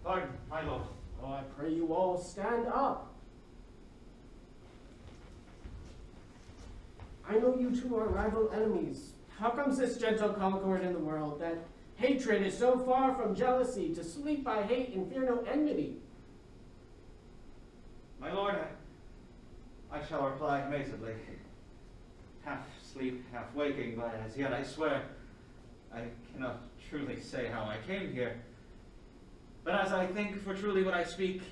Pardon, my lord. Oh, I pray you all stand up. I know you two are rival enemies. How comes this gentle concord in the world, that hatred is so far from jealousy, to sleep by hate and fear no enmity? My lord, I shall reply amazedly. Half sleep, half waking, but as yet I swear I cannot truly say how I came here. But as I think for truly what I speak,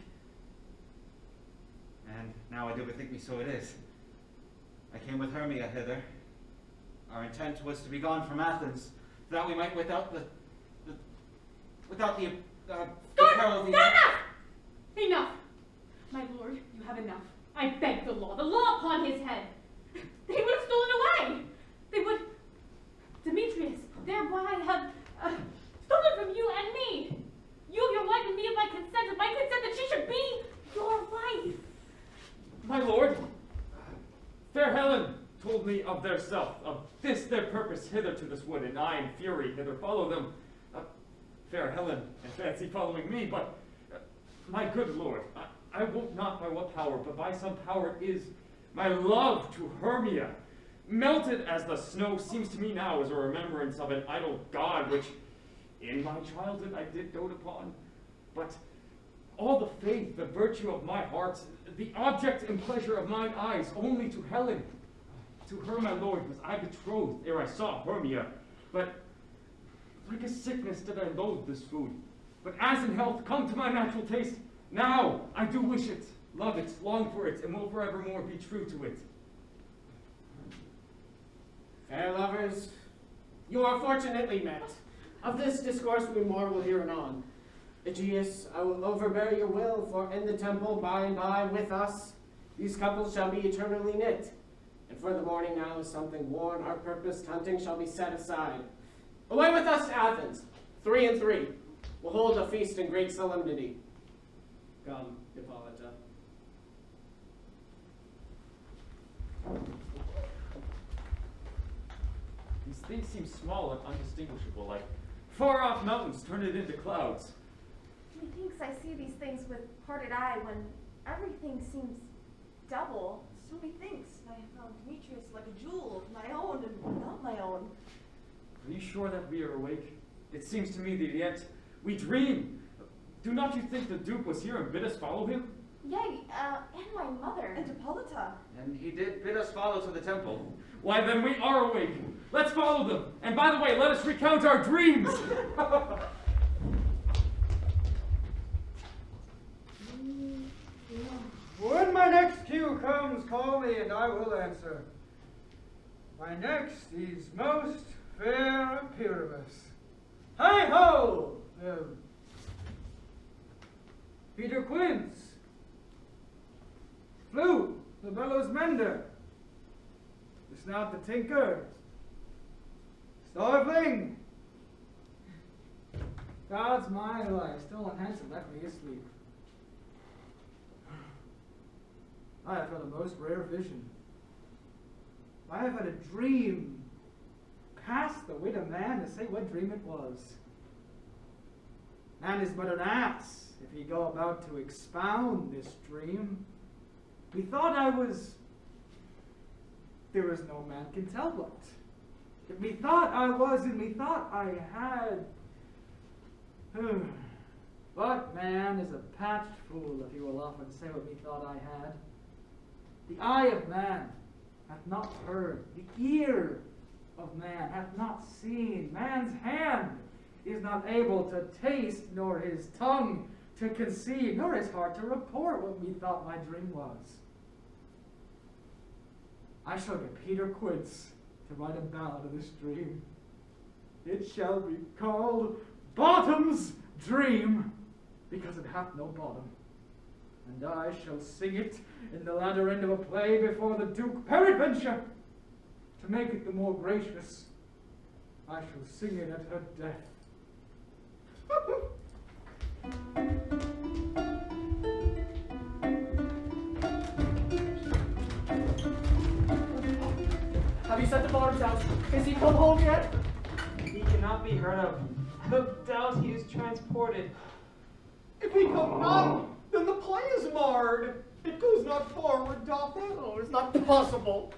and now I do bethink me so it is, I came with Hermia hither. Our intent was to be gone from Athens, that we might without the peril of the... Enough! Enough! My lord, you have enough. I beg the law upon his head. They would have stolen away. They would, Demetrius, thereby have stolen from you and me. You of your wife and me of my consent, that she should be your wife. My lord, fair Helen told me of their self, of this their purpose hither to this wood, and I in fury hither follow them. Fair Helen, and fancy following me, but my good lord, I wot not by what power, but by some power is my love to Hermia, melted as the snow, seems to me now as a remembrance of an idol god, which in my childhood I did dote upon. But all the faith, the virtue of my heart, the object and pleasure of mine eyes, only to Helen. To her, my lord, was I betrothed ere I saw Hermia. But like a sickness did I loathe this food. But as in health come to my natural taste, now I do wish it, love it, long for it, and will forevermore be true to it. Fair lovers, you are fortunately met. Of this discourse we more will hear anon. Aegeus, I will overbear your will, for in the temple by and by with us, these couples shall be eternally knit. And for the morning now is something worn, our purposed hunting shall be set aside. Away with us to Athens, 3 and 3. We'll hold a feast in great solemnity. Come, Hippolyta. These things seem small and undistinguishable, like far-off mountains turned into clouds. Methinks I see these things with parted eye when everything seems double. So methinks I have found Demetrius like a jewel, my own and not my own. Are you sure that we are awake? It seems to me that yet we dream. Do not you think the Duke was here and bid us follow him? Yea, and my mother. And Hippolyta. And he did bid us follow to the temple. Why, then we are awake. Let's follow them. And by the way, let us recount our dreams. When my next cue comes, call me and I will answer. My next is most fair Pyramus. Hey ho! Peter Quince. Flute, the bellows mender. The snout the tinker. Starveling. God's my life, still unhandsome, left me asleep. I have had a most rare vision. I have had a dream. Past the wit of man to say what dream it was. Man is but an ass if he go about to expound this dream. Methought I was. There is no man can tell what. Methought I was, and methought I had. But man is a patched fool if he will often say what methought I had. The eye of man hath not heard, the ear of man hath not seen, man's hand is not able to taste, nor his tongue to conceive, nor his heart to report what methought my dream was. I shall get Peter Quince to write a ballad of this dream. It shall be called Bottom's Dream, because it hath no bottom. And I shall sing it in the latter end of a play before the Duke peradventure. To make it the more gracious, I shall sing it at her death. Have you sent the Bottoms out? Has he come home yet? He cannot be heard of. No doubt he is transported. If he come not, then the play is marred. It goes not forward, doth it? Oh, it's not possible.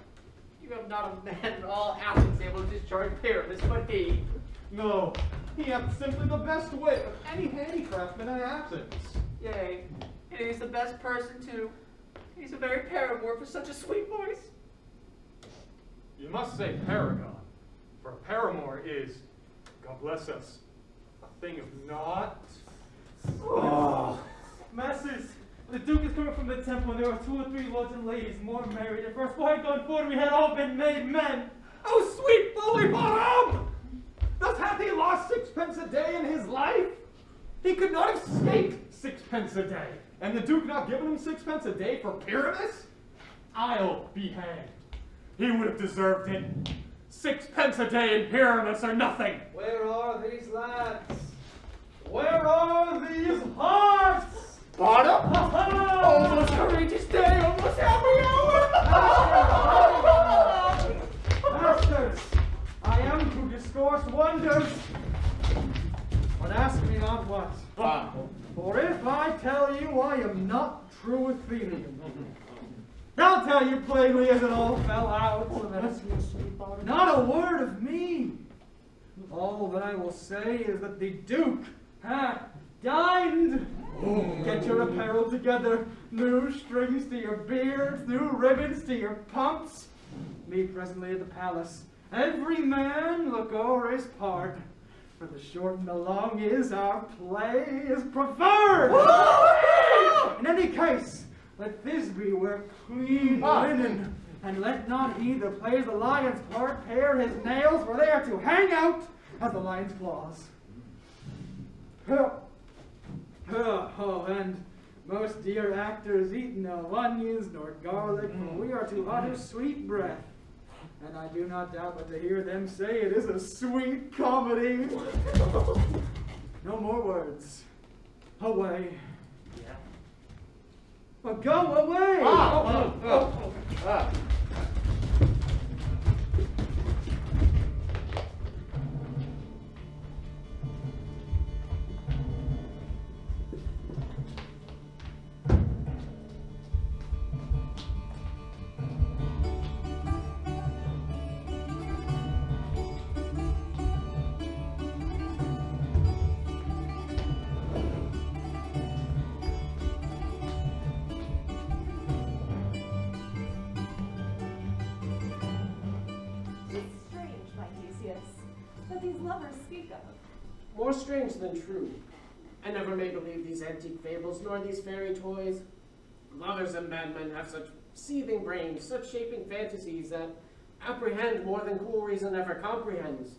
You have not a man in all Athens able to discharge Pyramus, but he. No, he hath simply the best wit of any handicraftsman in Athens. Yea, and he's the best person too. He's a very paramour for such a sweet voice. You must say paragon, for a paramour is, God bless us, a thing of naught. Oh. Masters, the Duke is coming from the temple, and there are 2 or 3 lords and ladies more married. If our boy had gone forward, we had all been made men. Oh, sweet bully Bottom! Thus hath he lost 6pence a day in his life? He could not have escaped 6pence a day. And the Duke not given him 6pence a day for Pyramus? I'll be hanged. He would have deserved it. 6pence a day in Pyramus or nothing. Where are these lads? Where are these hearts? Bottom? Almost courageous day, almost happy hour! Masters, I am to discourse wonders, but ask me not what. For if I tell you I am not true Athenian, I'll tell you plainly as it all fell out. Not a word of me. All that I will say is that the Duke hath dined. Get your apparel together, new strings to your beards, new ribbons to your pumps. Meet presently at the palace. Every man look o'er his part, for the short and the long is our play is preferred. In any case, let Thisbe wear clean linen, and let not he that plays the lion's part pare his nails, for they are to hang out as the lion's claws. And most dear actors eat no onions nor garlic, for we are to utter sweet breath. And I do not doubt but to hear them say it is a sweet comedy. No more words. Away. Yeah. But go away! More strange than true. I never may believe these antique fables, nor these fairy toys. Lovers and madmen have such seething brains, such shaping fantasies that apprehend more than cool reason ever comprehends.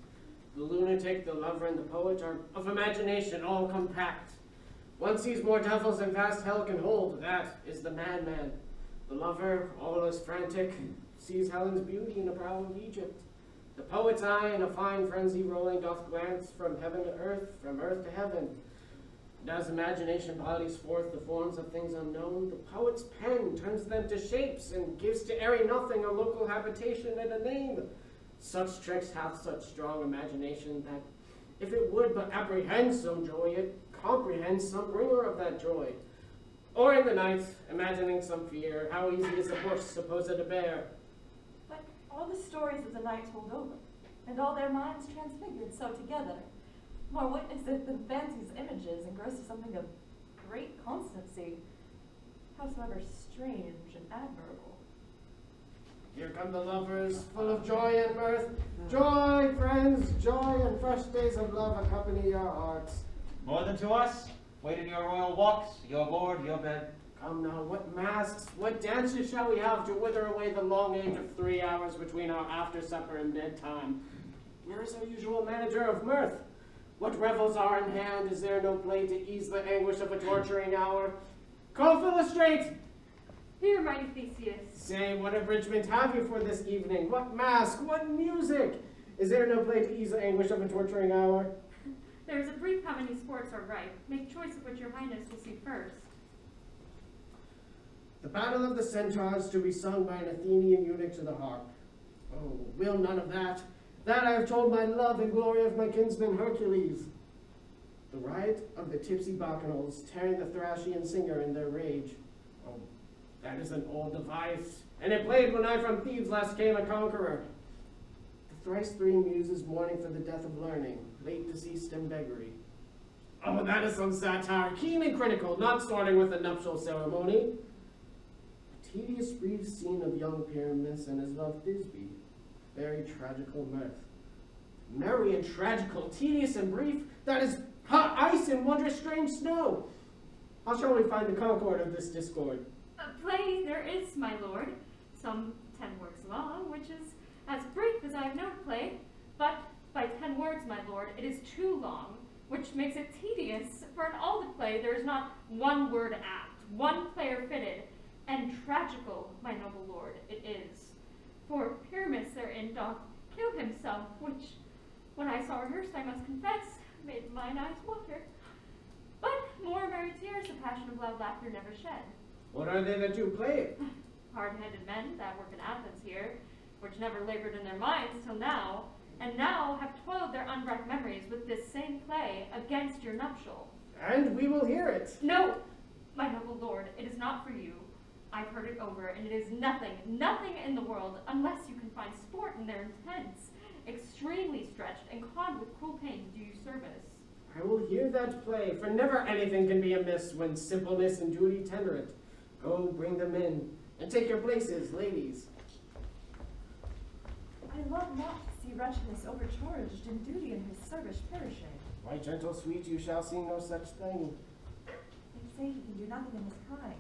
The lunatic, the lover, and the poet are of imagination all compact. One sees more devils than vast hell can hold. That is the madman. The lover, all is frantic, sees Helen's beauty in the brow of Egypt. The poet's eye in a fine frenzy rolling doth glance from heaven to earth, from earth to heaven. And as imagination bodies forth the forms of things unknown, the poet's pen turns them to shapes and gives to airy nothing a local habitation and a name. Such tricks hath such strong imagination that if it would but apprehend some joy, it comprehends some bringer of that joy. Or in the night, imagining some fear, how easy is a bush supposed to bear. But all the stories of the night told over, and all their minds transfigured so together, more witnesseth than fancy's images, and grows to something of great constancy, howsoever strange and admirable. Here come the lovers, full of joy and mirth. Joy, friends, joy, and fresh days of love accompany your hearts. More than to us? Wait in your royal walks, your board, your bed. Come now, what masks, what dances shall we have to wither away the long age of 3 hours between our after supper and bedtime? Where is our usual manager of mirth? What revels are in hand? Is there no play to ease the anguish of a torturing hour? Call Philostrate! Here, mighty Theseus. Say, what abridgment have you for this evening? What mask? What music? Is there no play to ease the anguish of a torturing hour? There is a brief how many sports are ripe. Make choice of which your highness will see first. The battle of the centaurs to be sung by an Athenian eunuch to the harp. Oh, will none of that. That I have told my love and glory of my kinsman Hercules. The riot of the tipsy bacchanals, tearing the Thracian singer in their rage. Oh, that is an old device, and it played when I from Thebes last came a conqueror. The thrice three muses mourning for the death of learning, late deceased in beggary. Oh, that is some satire, keen and critical, not starting with a nuptial ceremony. A tedious brief scene of young Pyramus and his love Thisbe, very tragical mirth. Merry and tragical, tedious and brief, that is hot ice and wondrous strange snow. How shall we find the concord of this discord? A play there is, my lord, some 10 words long, which is as brief as I have known play, but by 10 words, my lord, it is too long, which makes it tedious, for in all the play there is not one word apt, one player fitted, and tragical, my noble lord, it is. For Pyramus therein doth kill himself, which, when I saw rehearsed, I must confess, made mine eyes water. But more merry tears the passion of loud laughter never shed. What are they that do play? Hard-headed men that work in Athens here, which never labored in their minds till now, and now have toiled their unbreathed memories with this same play against your nuptial. And we will hear it. No, my noble lord, it is not for you. I've heard it over, and it is nothing, nothing in the world, unless you can find sport in their intents, extremely stretched and conned with cruel pain to do you service. I will hear that play, for never anything can be amiss when simpleness and duty tender it. Go, bring them in, and take your places, ladies. I love not to see wretchedness overcharged and duty in his service perishing. My gentle sweet, you shall see no such thing. They say he can do nothing in his kind.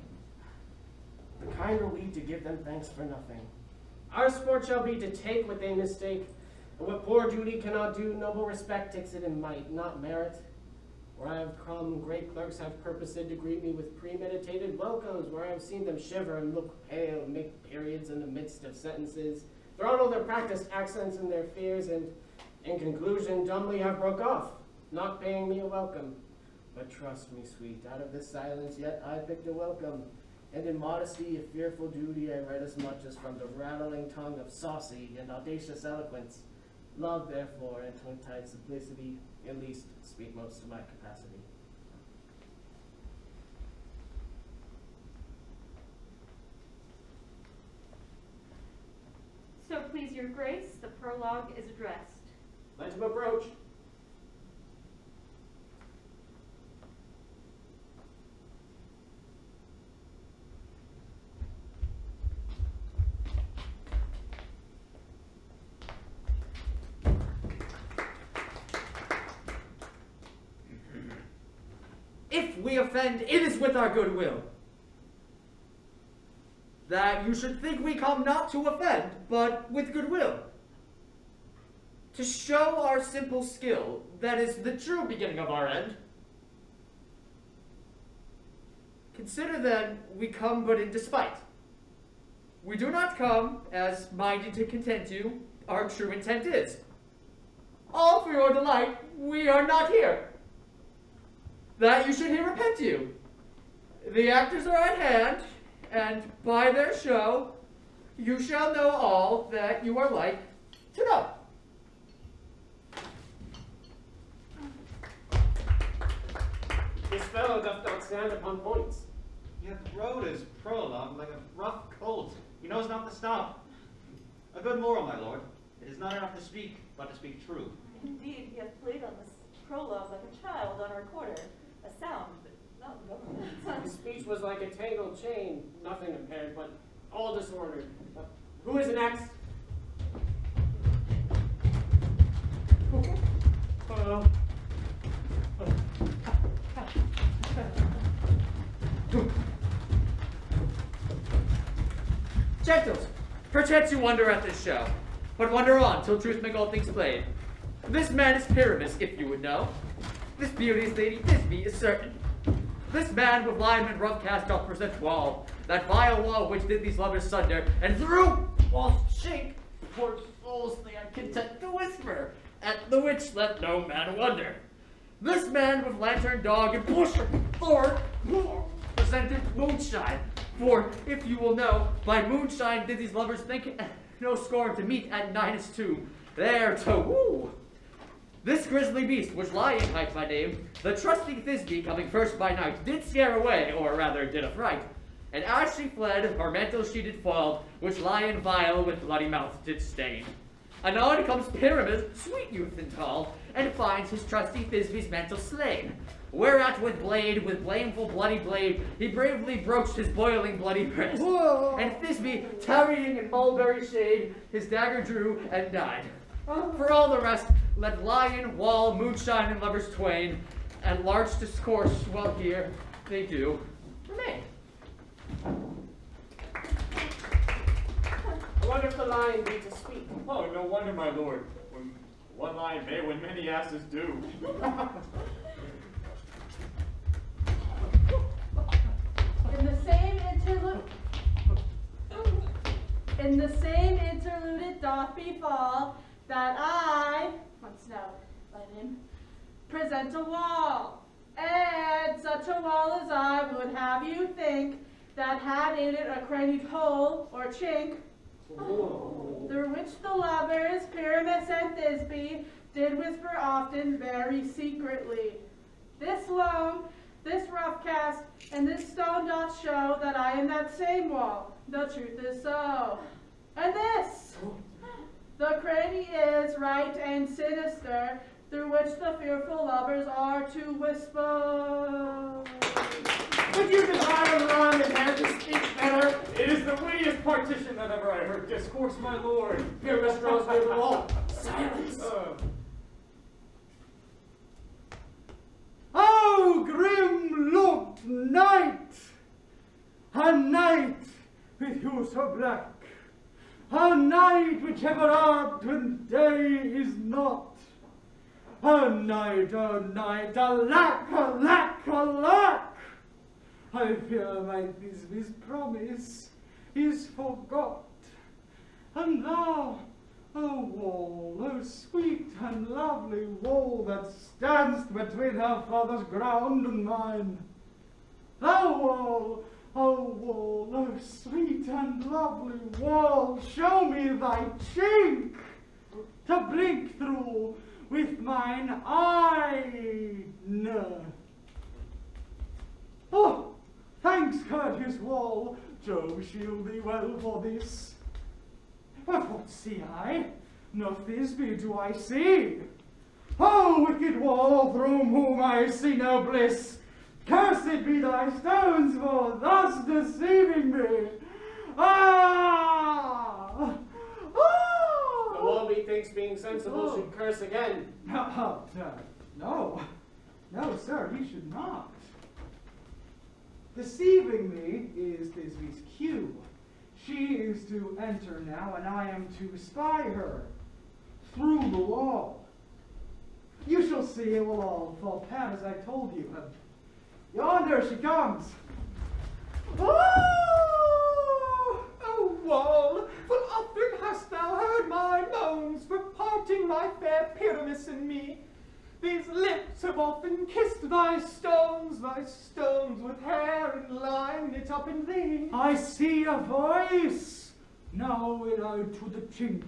The kind are we to give them thanks for nothing. Our sport shall be to take what they mistake, and what poor duty cannot do, noble respect takes it in might, not merit. Where I have come, great clerks have purposed to greet me with premeditated welcomes, where I have seen them shiver and look pale, make periods in the midst of sentences, thrown all their practiced accents in their fears, and, in conclusion, dumbly have broke off, not paying me a welcome. But trust me, sweet, out of this silence yet I picked a welcome, and in modesty, a fearful duty, I read as much as from the rattling tongue of saucy and audacious eloquence. Love, therefore, and twin-tide simplicity, at least speak most to my capacity. So please your grace, the prologue is addressed. Let him approach. If we offend, it is with our goodwill. That you should think we come not to offend, but with goodwill. to show our simple skill, that is the true beginning of our end. Consider then, we come but in despite. We do not come as minded to content you, our true intent is. All for your delight, we are not here. That you should here repent you. The actors are at hand, and by their show, you shall know all that you are like to know. This fellow doth not stand upon points. He hath rode his prologue like a rough colt. He knows not to stop. A good moral, my lord. It is not enough to speak, but to speak true. Indeed, he hath played on this prologue like a child on a recorder. A sound, but not government. His speech was like a tangled chain, nothing impaired, but all disordered. Who is next? Gentles, perchance you wonder at this show, but wonder on till truth make all things plain. This man is Pyramus, if you would know. This beauty is Lady Thisbe is certain. This man with lineman rough cast doth present wall, that vile wall which did these lovers sunder, and through wall's chink, poor souls they are content to whisper, at the which let no man wonder. This man with lantern dog and bush thorn presented moonshine, for if you will know, by moonshine did these lovers think no scorn to meet at Ninus' tomb, there to woo. This grisly beast, which lying hight by name, the trusty Thisbe coming first by night, did scare away, or rather did affright. And as she fled, her mantle she did fall, which lion vile with bloody mouth did stain. Anon comes Pyramus, sweet youth and tall, and finds his trusty Thisbe's mantle slain. Whereat with blameful bloody blade, he bravely broached his boiling bloody breast. Whoa. And Thisbe, tarrying in mulberry shade, his dagger drew and died. For all the rest, let lion, wall, moonshine, and lovers twain, and large discourse, well here, they do remain. I wonder if the lion be to speak. Oh, no wonder, my lord. When one lion may, when many asses do. In the same interlude it doth befall that I, once now, let him, present a wall, and such a wall as I would have you think that had in it a crannied hole or chink, through which the lovers, Pyramus and Thisbe, did whisper often very secretly. This loam, this rough cast, and this stone doth show that I am that same wall. The truth is so. And this, the cranny is right and sinister, through which the fearful lovers are to whisper. If you desire to run and have to speak better, it is the wittiest partition that ever I heard discourse, my lord. Pyramus draws near the wall. Silence. Oh, grim-looked night! A night with hue so black, a night which ever art when day is not. A night, alack, alack, alack! I fear my Thisbe's promise is forgot. And thou, O wall, O sweet and lovely wall that standst between her father's ground and mine. Thou wall, O sweet and lovely wall, show me thy chink to blink through with mine eye. Oh, thanks, courteous wall, Jove shield thee well for this. But what see I? No Thisbe do I see. Oh, wicked wall, through whom I see no bliss, cursed be thy stones for thus deceiving me. Ah! Ah! The wall, methinks, being sensible, should curse again. No, sir, he should not. Deceiving me is Thisbe's cue. She is to enter now, and I am to spy her. through the wall. You shall see it will all fall pat as I told you. Yonder she comes. Oh, wall, full often hast thou heard my moans for parting my fair Pyramus and me. These lips have often kissed thy stones with hair and line knit up in thee. I see a voice. Now will I to the chink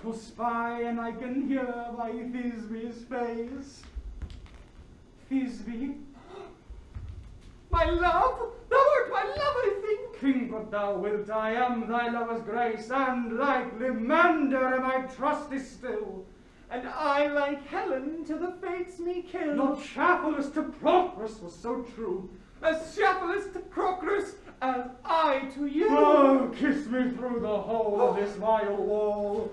to spy, and I can hear by Thisbe's face. Thisbe, My love, thou art my love, I think. think what thou wilt, I am thy lover's grace, and like Limander am I trusty still. And I, like Helen, to the fates me kill. Not Shafalus to Procrus was so true. As Shafalus to Procrus, as I to you. Oh, kiss me through the hole of this vile wall.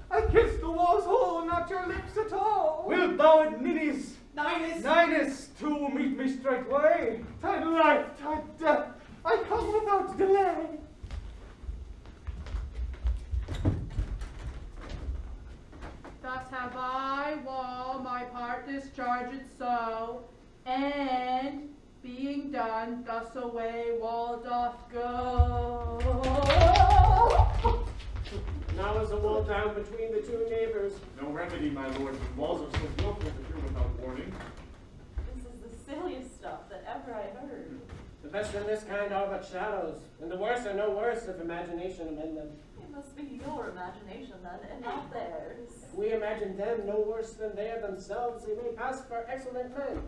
I kissed the wall's hole, not your lips at all. Wilt thou at Ninnis, Ninus, to meet me straightway? tide life, tide death, I come without delay. Thus have I, Wall, my part discharged so, and being done, thus away Wall doth go. Now is the wall down between the two neighbors. No remedy, my lord, when walls are so built to appear without warning. This is the silliest stuff that ever I heard. The best in this kind are but shadows, and the worst are no worse if imagination amend them. It must be your imagination then, and not theirs. If we imagine them no worse than they are themselves, they may pass for excellent men.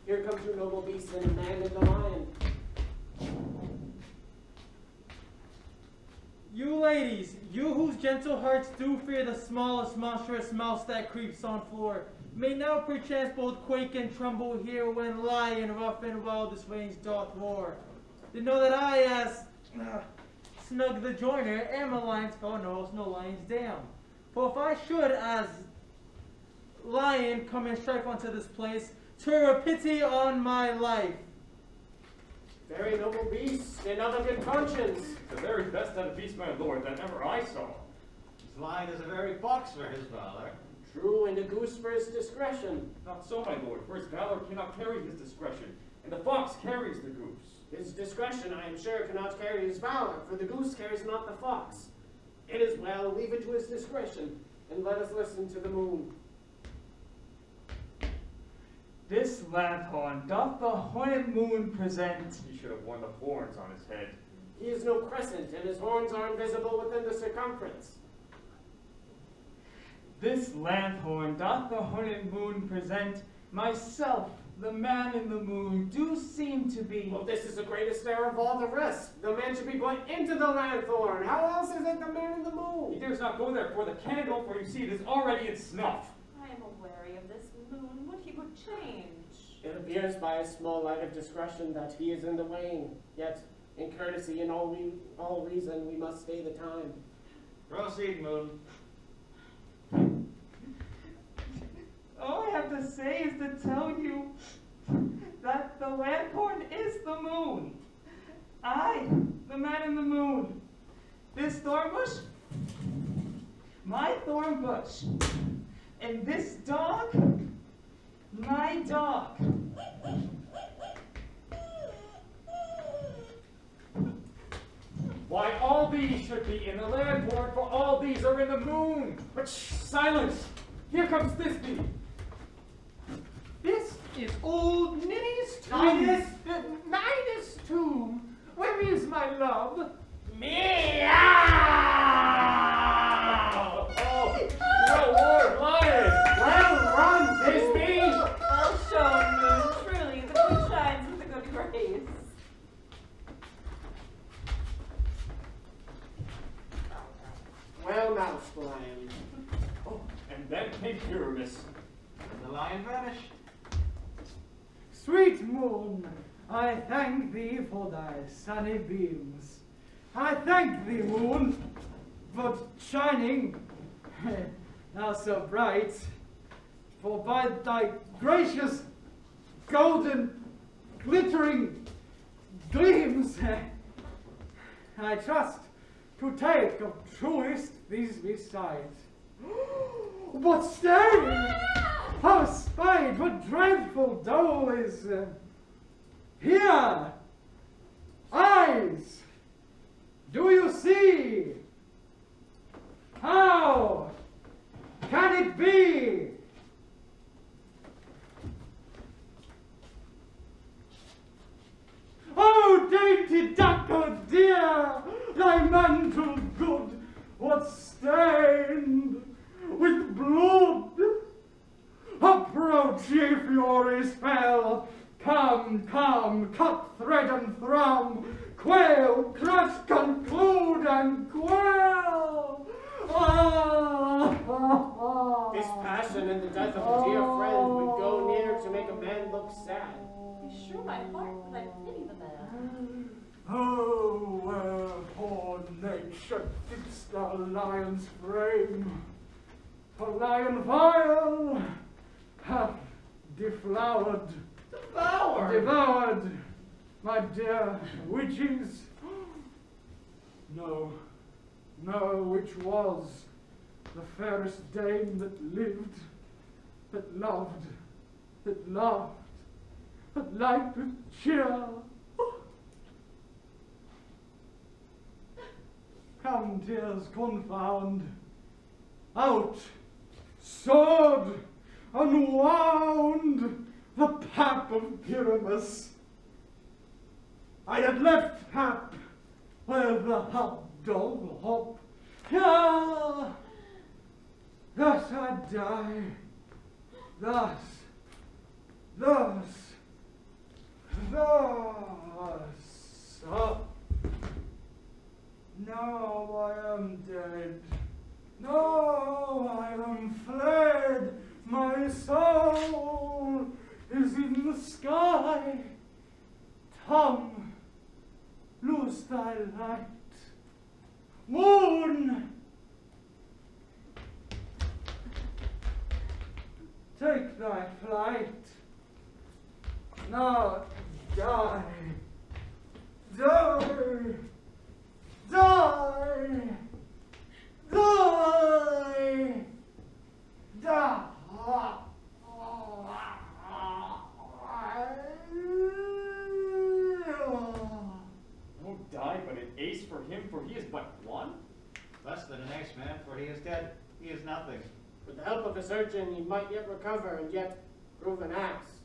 Here come two noble beasts and a man and a lion. You ladies, you whose gentle hearts do fear the smallest monstrous mouse that creeps on floor, may now perchance both quake and tremble here when lion rough and wildest range doth roar. To know that I, as Snug the joiner, am a lion's fellow knows no lion's dam. For if I should, as lion, come and strike onto this place, 'twere a pity on my life. Very noble beast, and of a good conscience. The very best out of beast, my lord, that ever I saw. This lion is a very fox for his valor. True, and a goose for his discretion. Not so, my lord, for his valor cannot carry his discretion, and the fox carries the goose. His discretion, I am sure, cannot carry his valor, for the goose carries not the fox. It is well, leave it to his discretion, and let us listen to the moon. This lanthorn doth the horned moon present. He should have worn the horns on his head. He is no crescent, and his horns are invisible within the circumference. This lanthorn doth the horned moon present. Myself, the man in the moon, do seem to be. Well, this is the greatest error of all the rest. The man should be put into the lanthorn. How else is it the man in the moon? He dares not go there for the candle, for you see it is already in snuff. I am aweary of this moon, what he would change. It appears by a small light of discretion that he is in the wane. Yet, in courtesy and all reason, we must stay the time. Proceed, moon. All I have to say is to tell you that the lanthorn is the moon. I, the man in the moon. This thorn bush, my thorn bush. And this dog, my dog. Why, all these should be in the lanthorn, for all these are in the moon. But shh, silence! Here comes Thisbe. This is old Ninny's tomb. Ninus' tomb. Where is my love? Meow! Oh, no, Lord Lion! Well run, Thisbe! Well shown, moon, truly, the moon shines with a good grace. Well moused, lion. Oh, and then came Pyramus. And the lion vanished. Sweet moon, I thank thee for thy sunny beams. I thank thee, moon, for shining now so bright. For by thy gracious golden glittering gleams I trust to take of truest these beside. But stay! How spite, what dreadful dole is here! Eyes! Do you see? How can it be? Oh, dainty duck, oh dear, thy mantle good, what stained with blood? Approach, ye furies fell, come, come, cut, thread, and thrum, quail, crush, conclude, and quail. This passion and the death of a dear friend would go near to make a man look sad. Be sure my heart, but I pity the man. Oh, wherefore nature didst thou lion's frame? For lion vile hath deflowered, devoured, my dear witches. No, no, which was the fairest dame that lived, that loved, that laughed, that liked with cheer. Come, tears, confound, out, sword, unwound the pap of Pyramus. I had left hap where the hop dog hop. Here, thus I die, thus. Now I am dead. No, I am fled. My soul is in the sky. Tongue, loose thy light. Moon, take thy flight. Now die, die, die, die, die. No die, but an ace for him, for he is but one. Less than an ace, man, for he is dead. He is nothing. With the help of a surgeon, he might yet recover and yet prove an ass.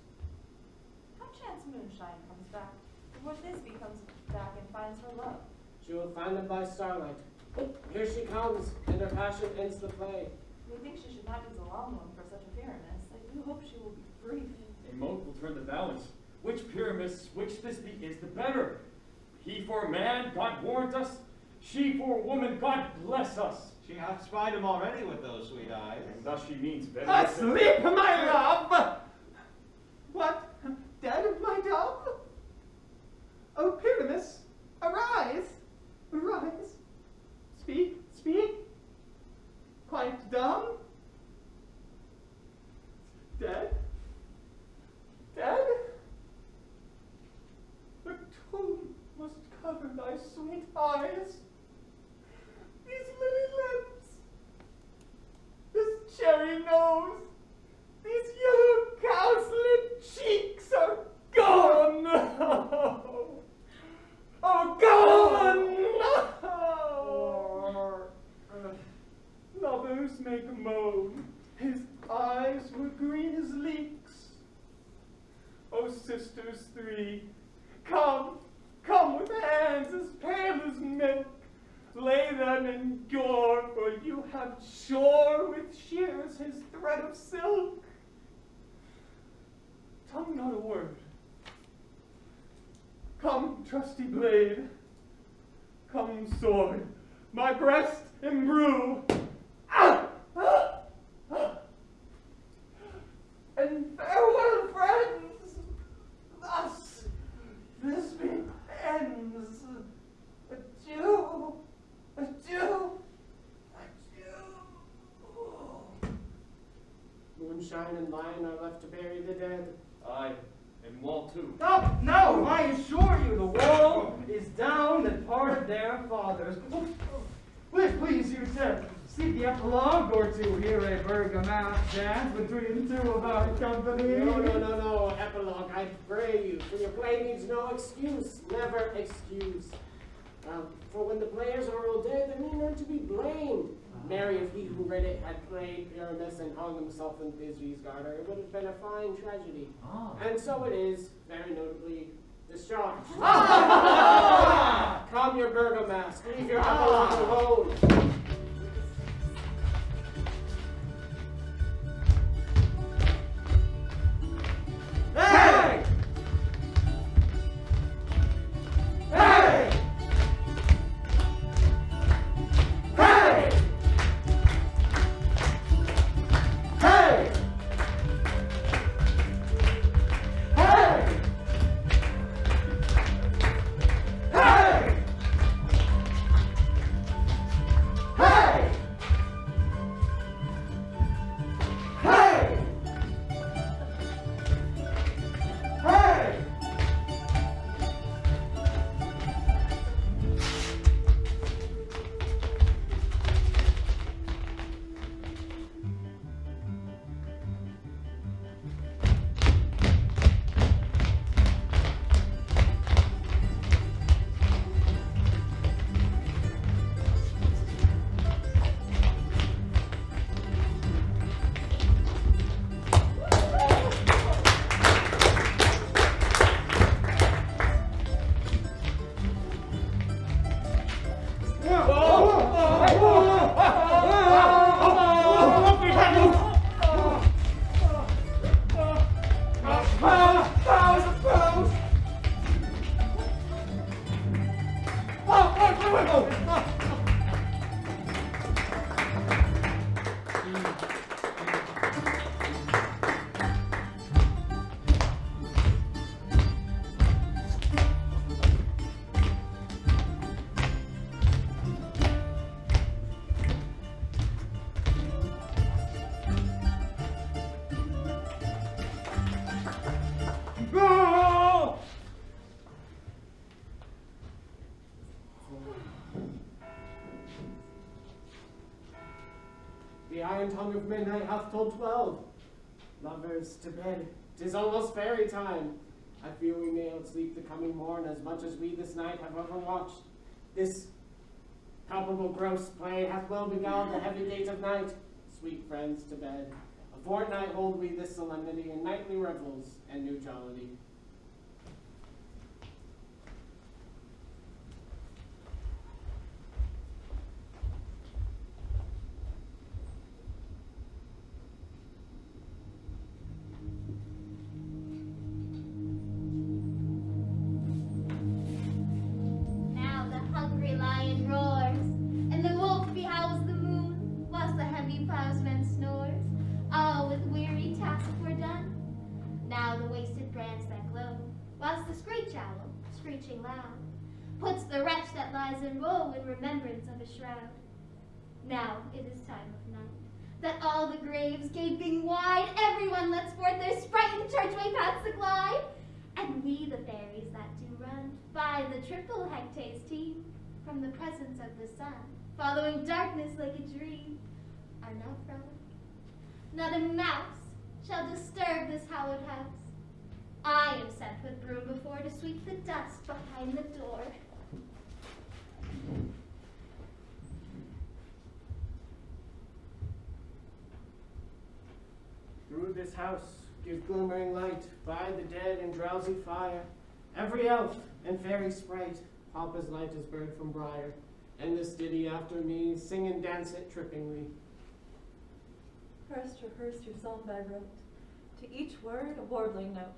How chance moonshine comes back, before Thisbe comes back and finds her love. She will find him by starlight. Oh, here she comes, and her passion ends the play. Methinks she should not use a long one for such a Pyramus. I do hope she will be brief. A mote will turn the balance. Which Pyramus, which Thisbe is the better? He for man, God warrant us. She for woman, God bless us. She hath spied him already with those sweet eyes. And thus she means better. Asleep, my love! What? Dead, my dove? O Pyramus, arise! Arise! Speak, speak! Quite dumb? Dead? Dead? The tomb must cover thy sweet eyes. These lily lips, this cherry nose, these yellow cowslip cheeks are gone. Oh, gone! Lovers make moan. His eyes were green as leeks. Oh, sisters three, come, come with hands as pale as milk. Lay them in gore, for you have shore with shears his thread of silk. Tongue not a word. Come, trusty blade. Come, sword. My breast imbrue. Ah! Ah! Ah! And farewell, friends. Thus this ends. Adieu. Adieu. Adieu. Moonshine and lion are left to bury the dead. Aye, and wall too. No, no, I assure you the wall is down that parted their fathers. Will it please you to skip the epilogue or to hear a bergamot dance between two of our company? No, epilogue, I pray you, for your play needs no excuse, never excuse. For when the players are all dead, they mean none to be blamed. Marry, if he who read it had played Pyramus and hung himself in Thisbe's garter, it would have been a fine tragedy. And so it is, very notably, discharged. Come, your burgomask, leave your epilogue alone. Hey! Hey! Hey! Hey! Hey! Hey! Hey! Hey! Hey! The iron tongue of midnight hath told 12. Lovers, to bed, 'tis almost fairy time. I fear we may outsleep the coming morn as much as we this night have overwatched. This palpable gross play hath well beguiled the heavy gate of night. Sweet friends, to bed. A fortnight hold we this solemnity in nightly revels and new jollity. Now the hungry lion roars, and the wolf behowls the moon, whilst the heavy plowsman snores. All with weary task were done. Now the wasted brands that glow, whilst the screech owl, screeching loud, puts the wretch that lies in woe in remembrance of his shroud. Now it is time of night, that all the graves gaping wide, everyone lets forth their sprite in churchway paths to glide. And we, the fairies that do run by the triple hectares team, from the presence of the sun, following darkness like a dream, are now frolic. Not a mouse shall disturb this hallowed house. I am sent with broom before to sweep the dust behind the door. Through this house give glimmering light, by the dead and drowsy fire. Every elf and fairy sprite hop as light as bird from briar, and this ditty after me sing and dance it trippingly. First rehearse your song by rote, to each word a warbling note.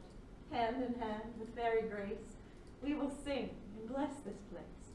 Hand in hand with fairy grace, we will sing and bless this place.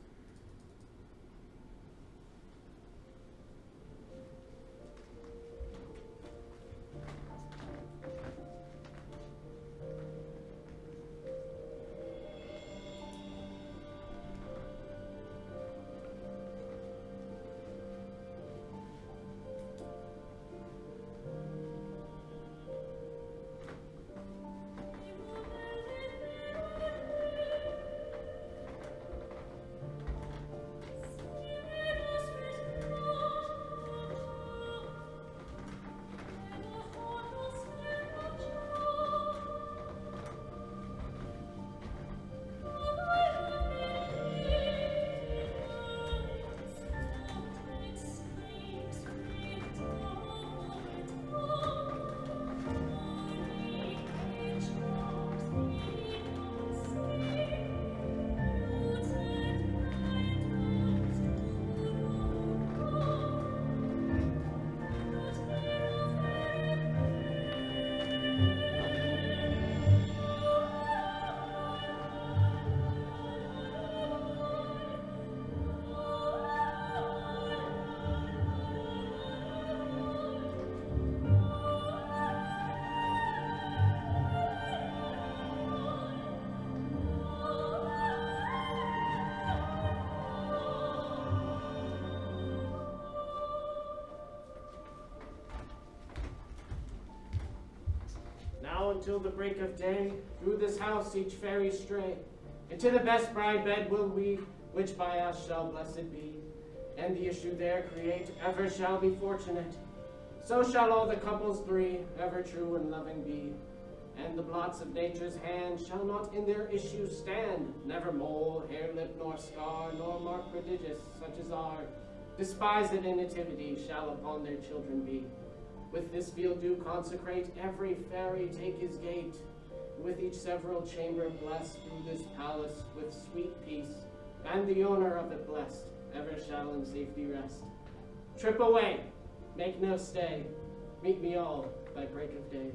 out till the break of day. Through this house each fairy stray, and to the best bride bed will we, which by us shall blessed be. And the issue there create ever shall be fortunate. So shall all the couples three ever true and loving be. And the blots of nature's hand shall not in their issue stand. Never mole, hair lip, nor scar, nor mark prodigious, such as are despised in nativity, shall upon their children be. With this field do consecrate, every fairy take his gate. With each several chamber blessed through this palace with sweet peace, and the owner of it blessed, ever shall in safety rest. Trip away, make no stay, meet me all by break of day.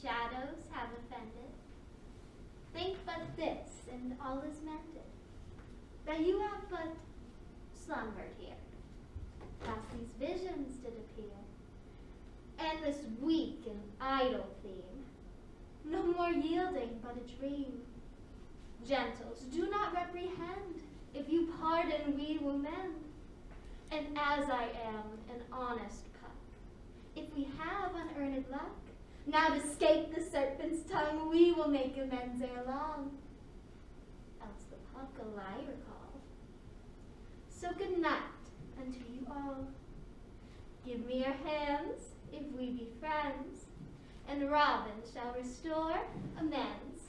Shadows have offended. Think but this, and all is mended, that you have but slumbered here. Past these visions did appear, and this weak and idle theme, no more yielding but a dream. Gentles, do not reprehend. If you pardon, we will mend. And as I am an honest puck, if we have unearned luck, now to escape the serpent's tongue, we will make amends ere long. Else the puck a lie recall. So good night unto you all. Give me your hands, if we be friends, and Robin shall restore amends.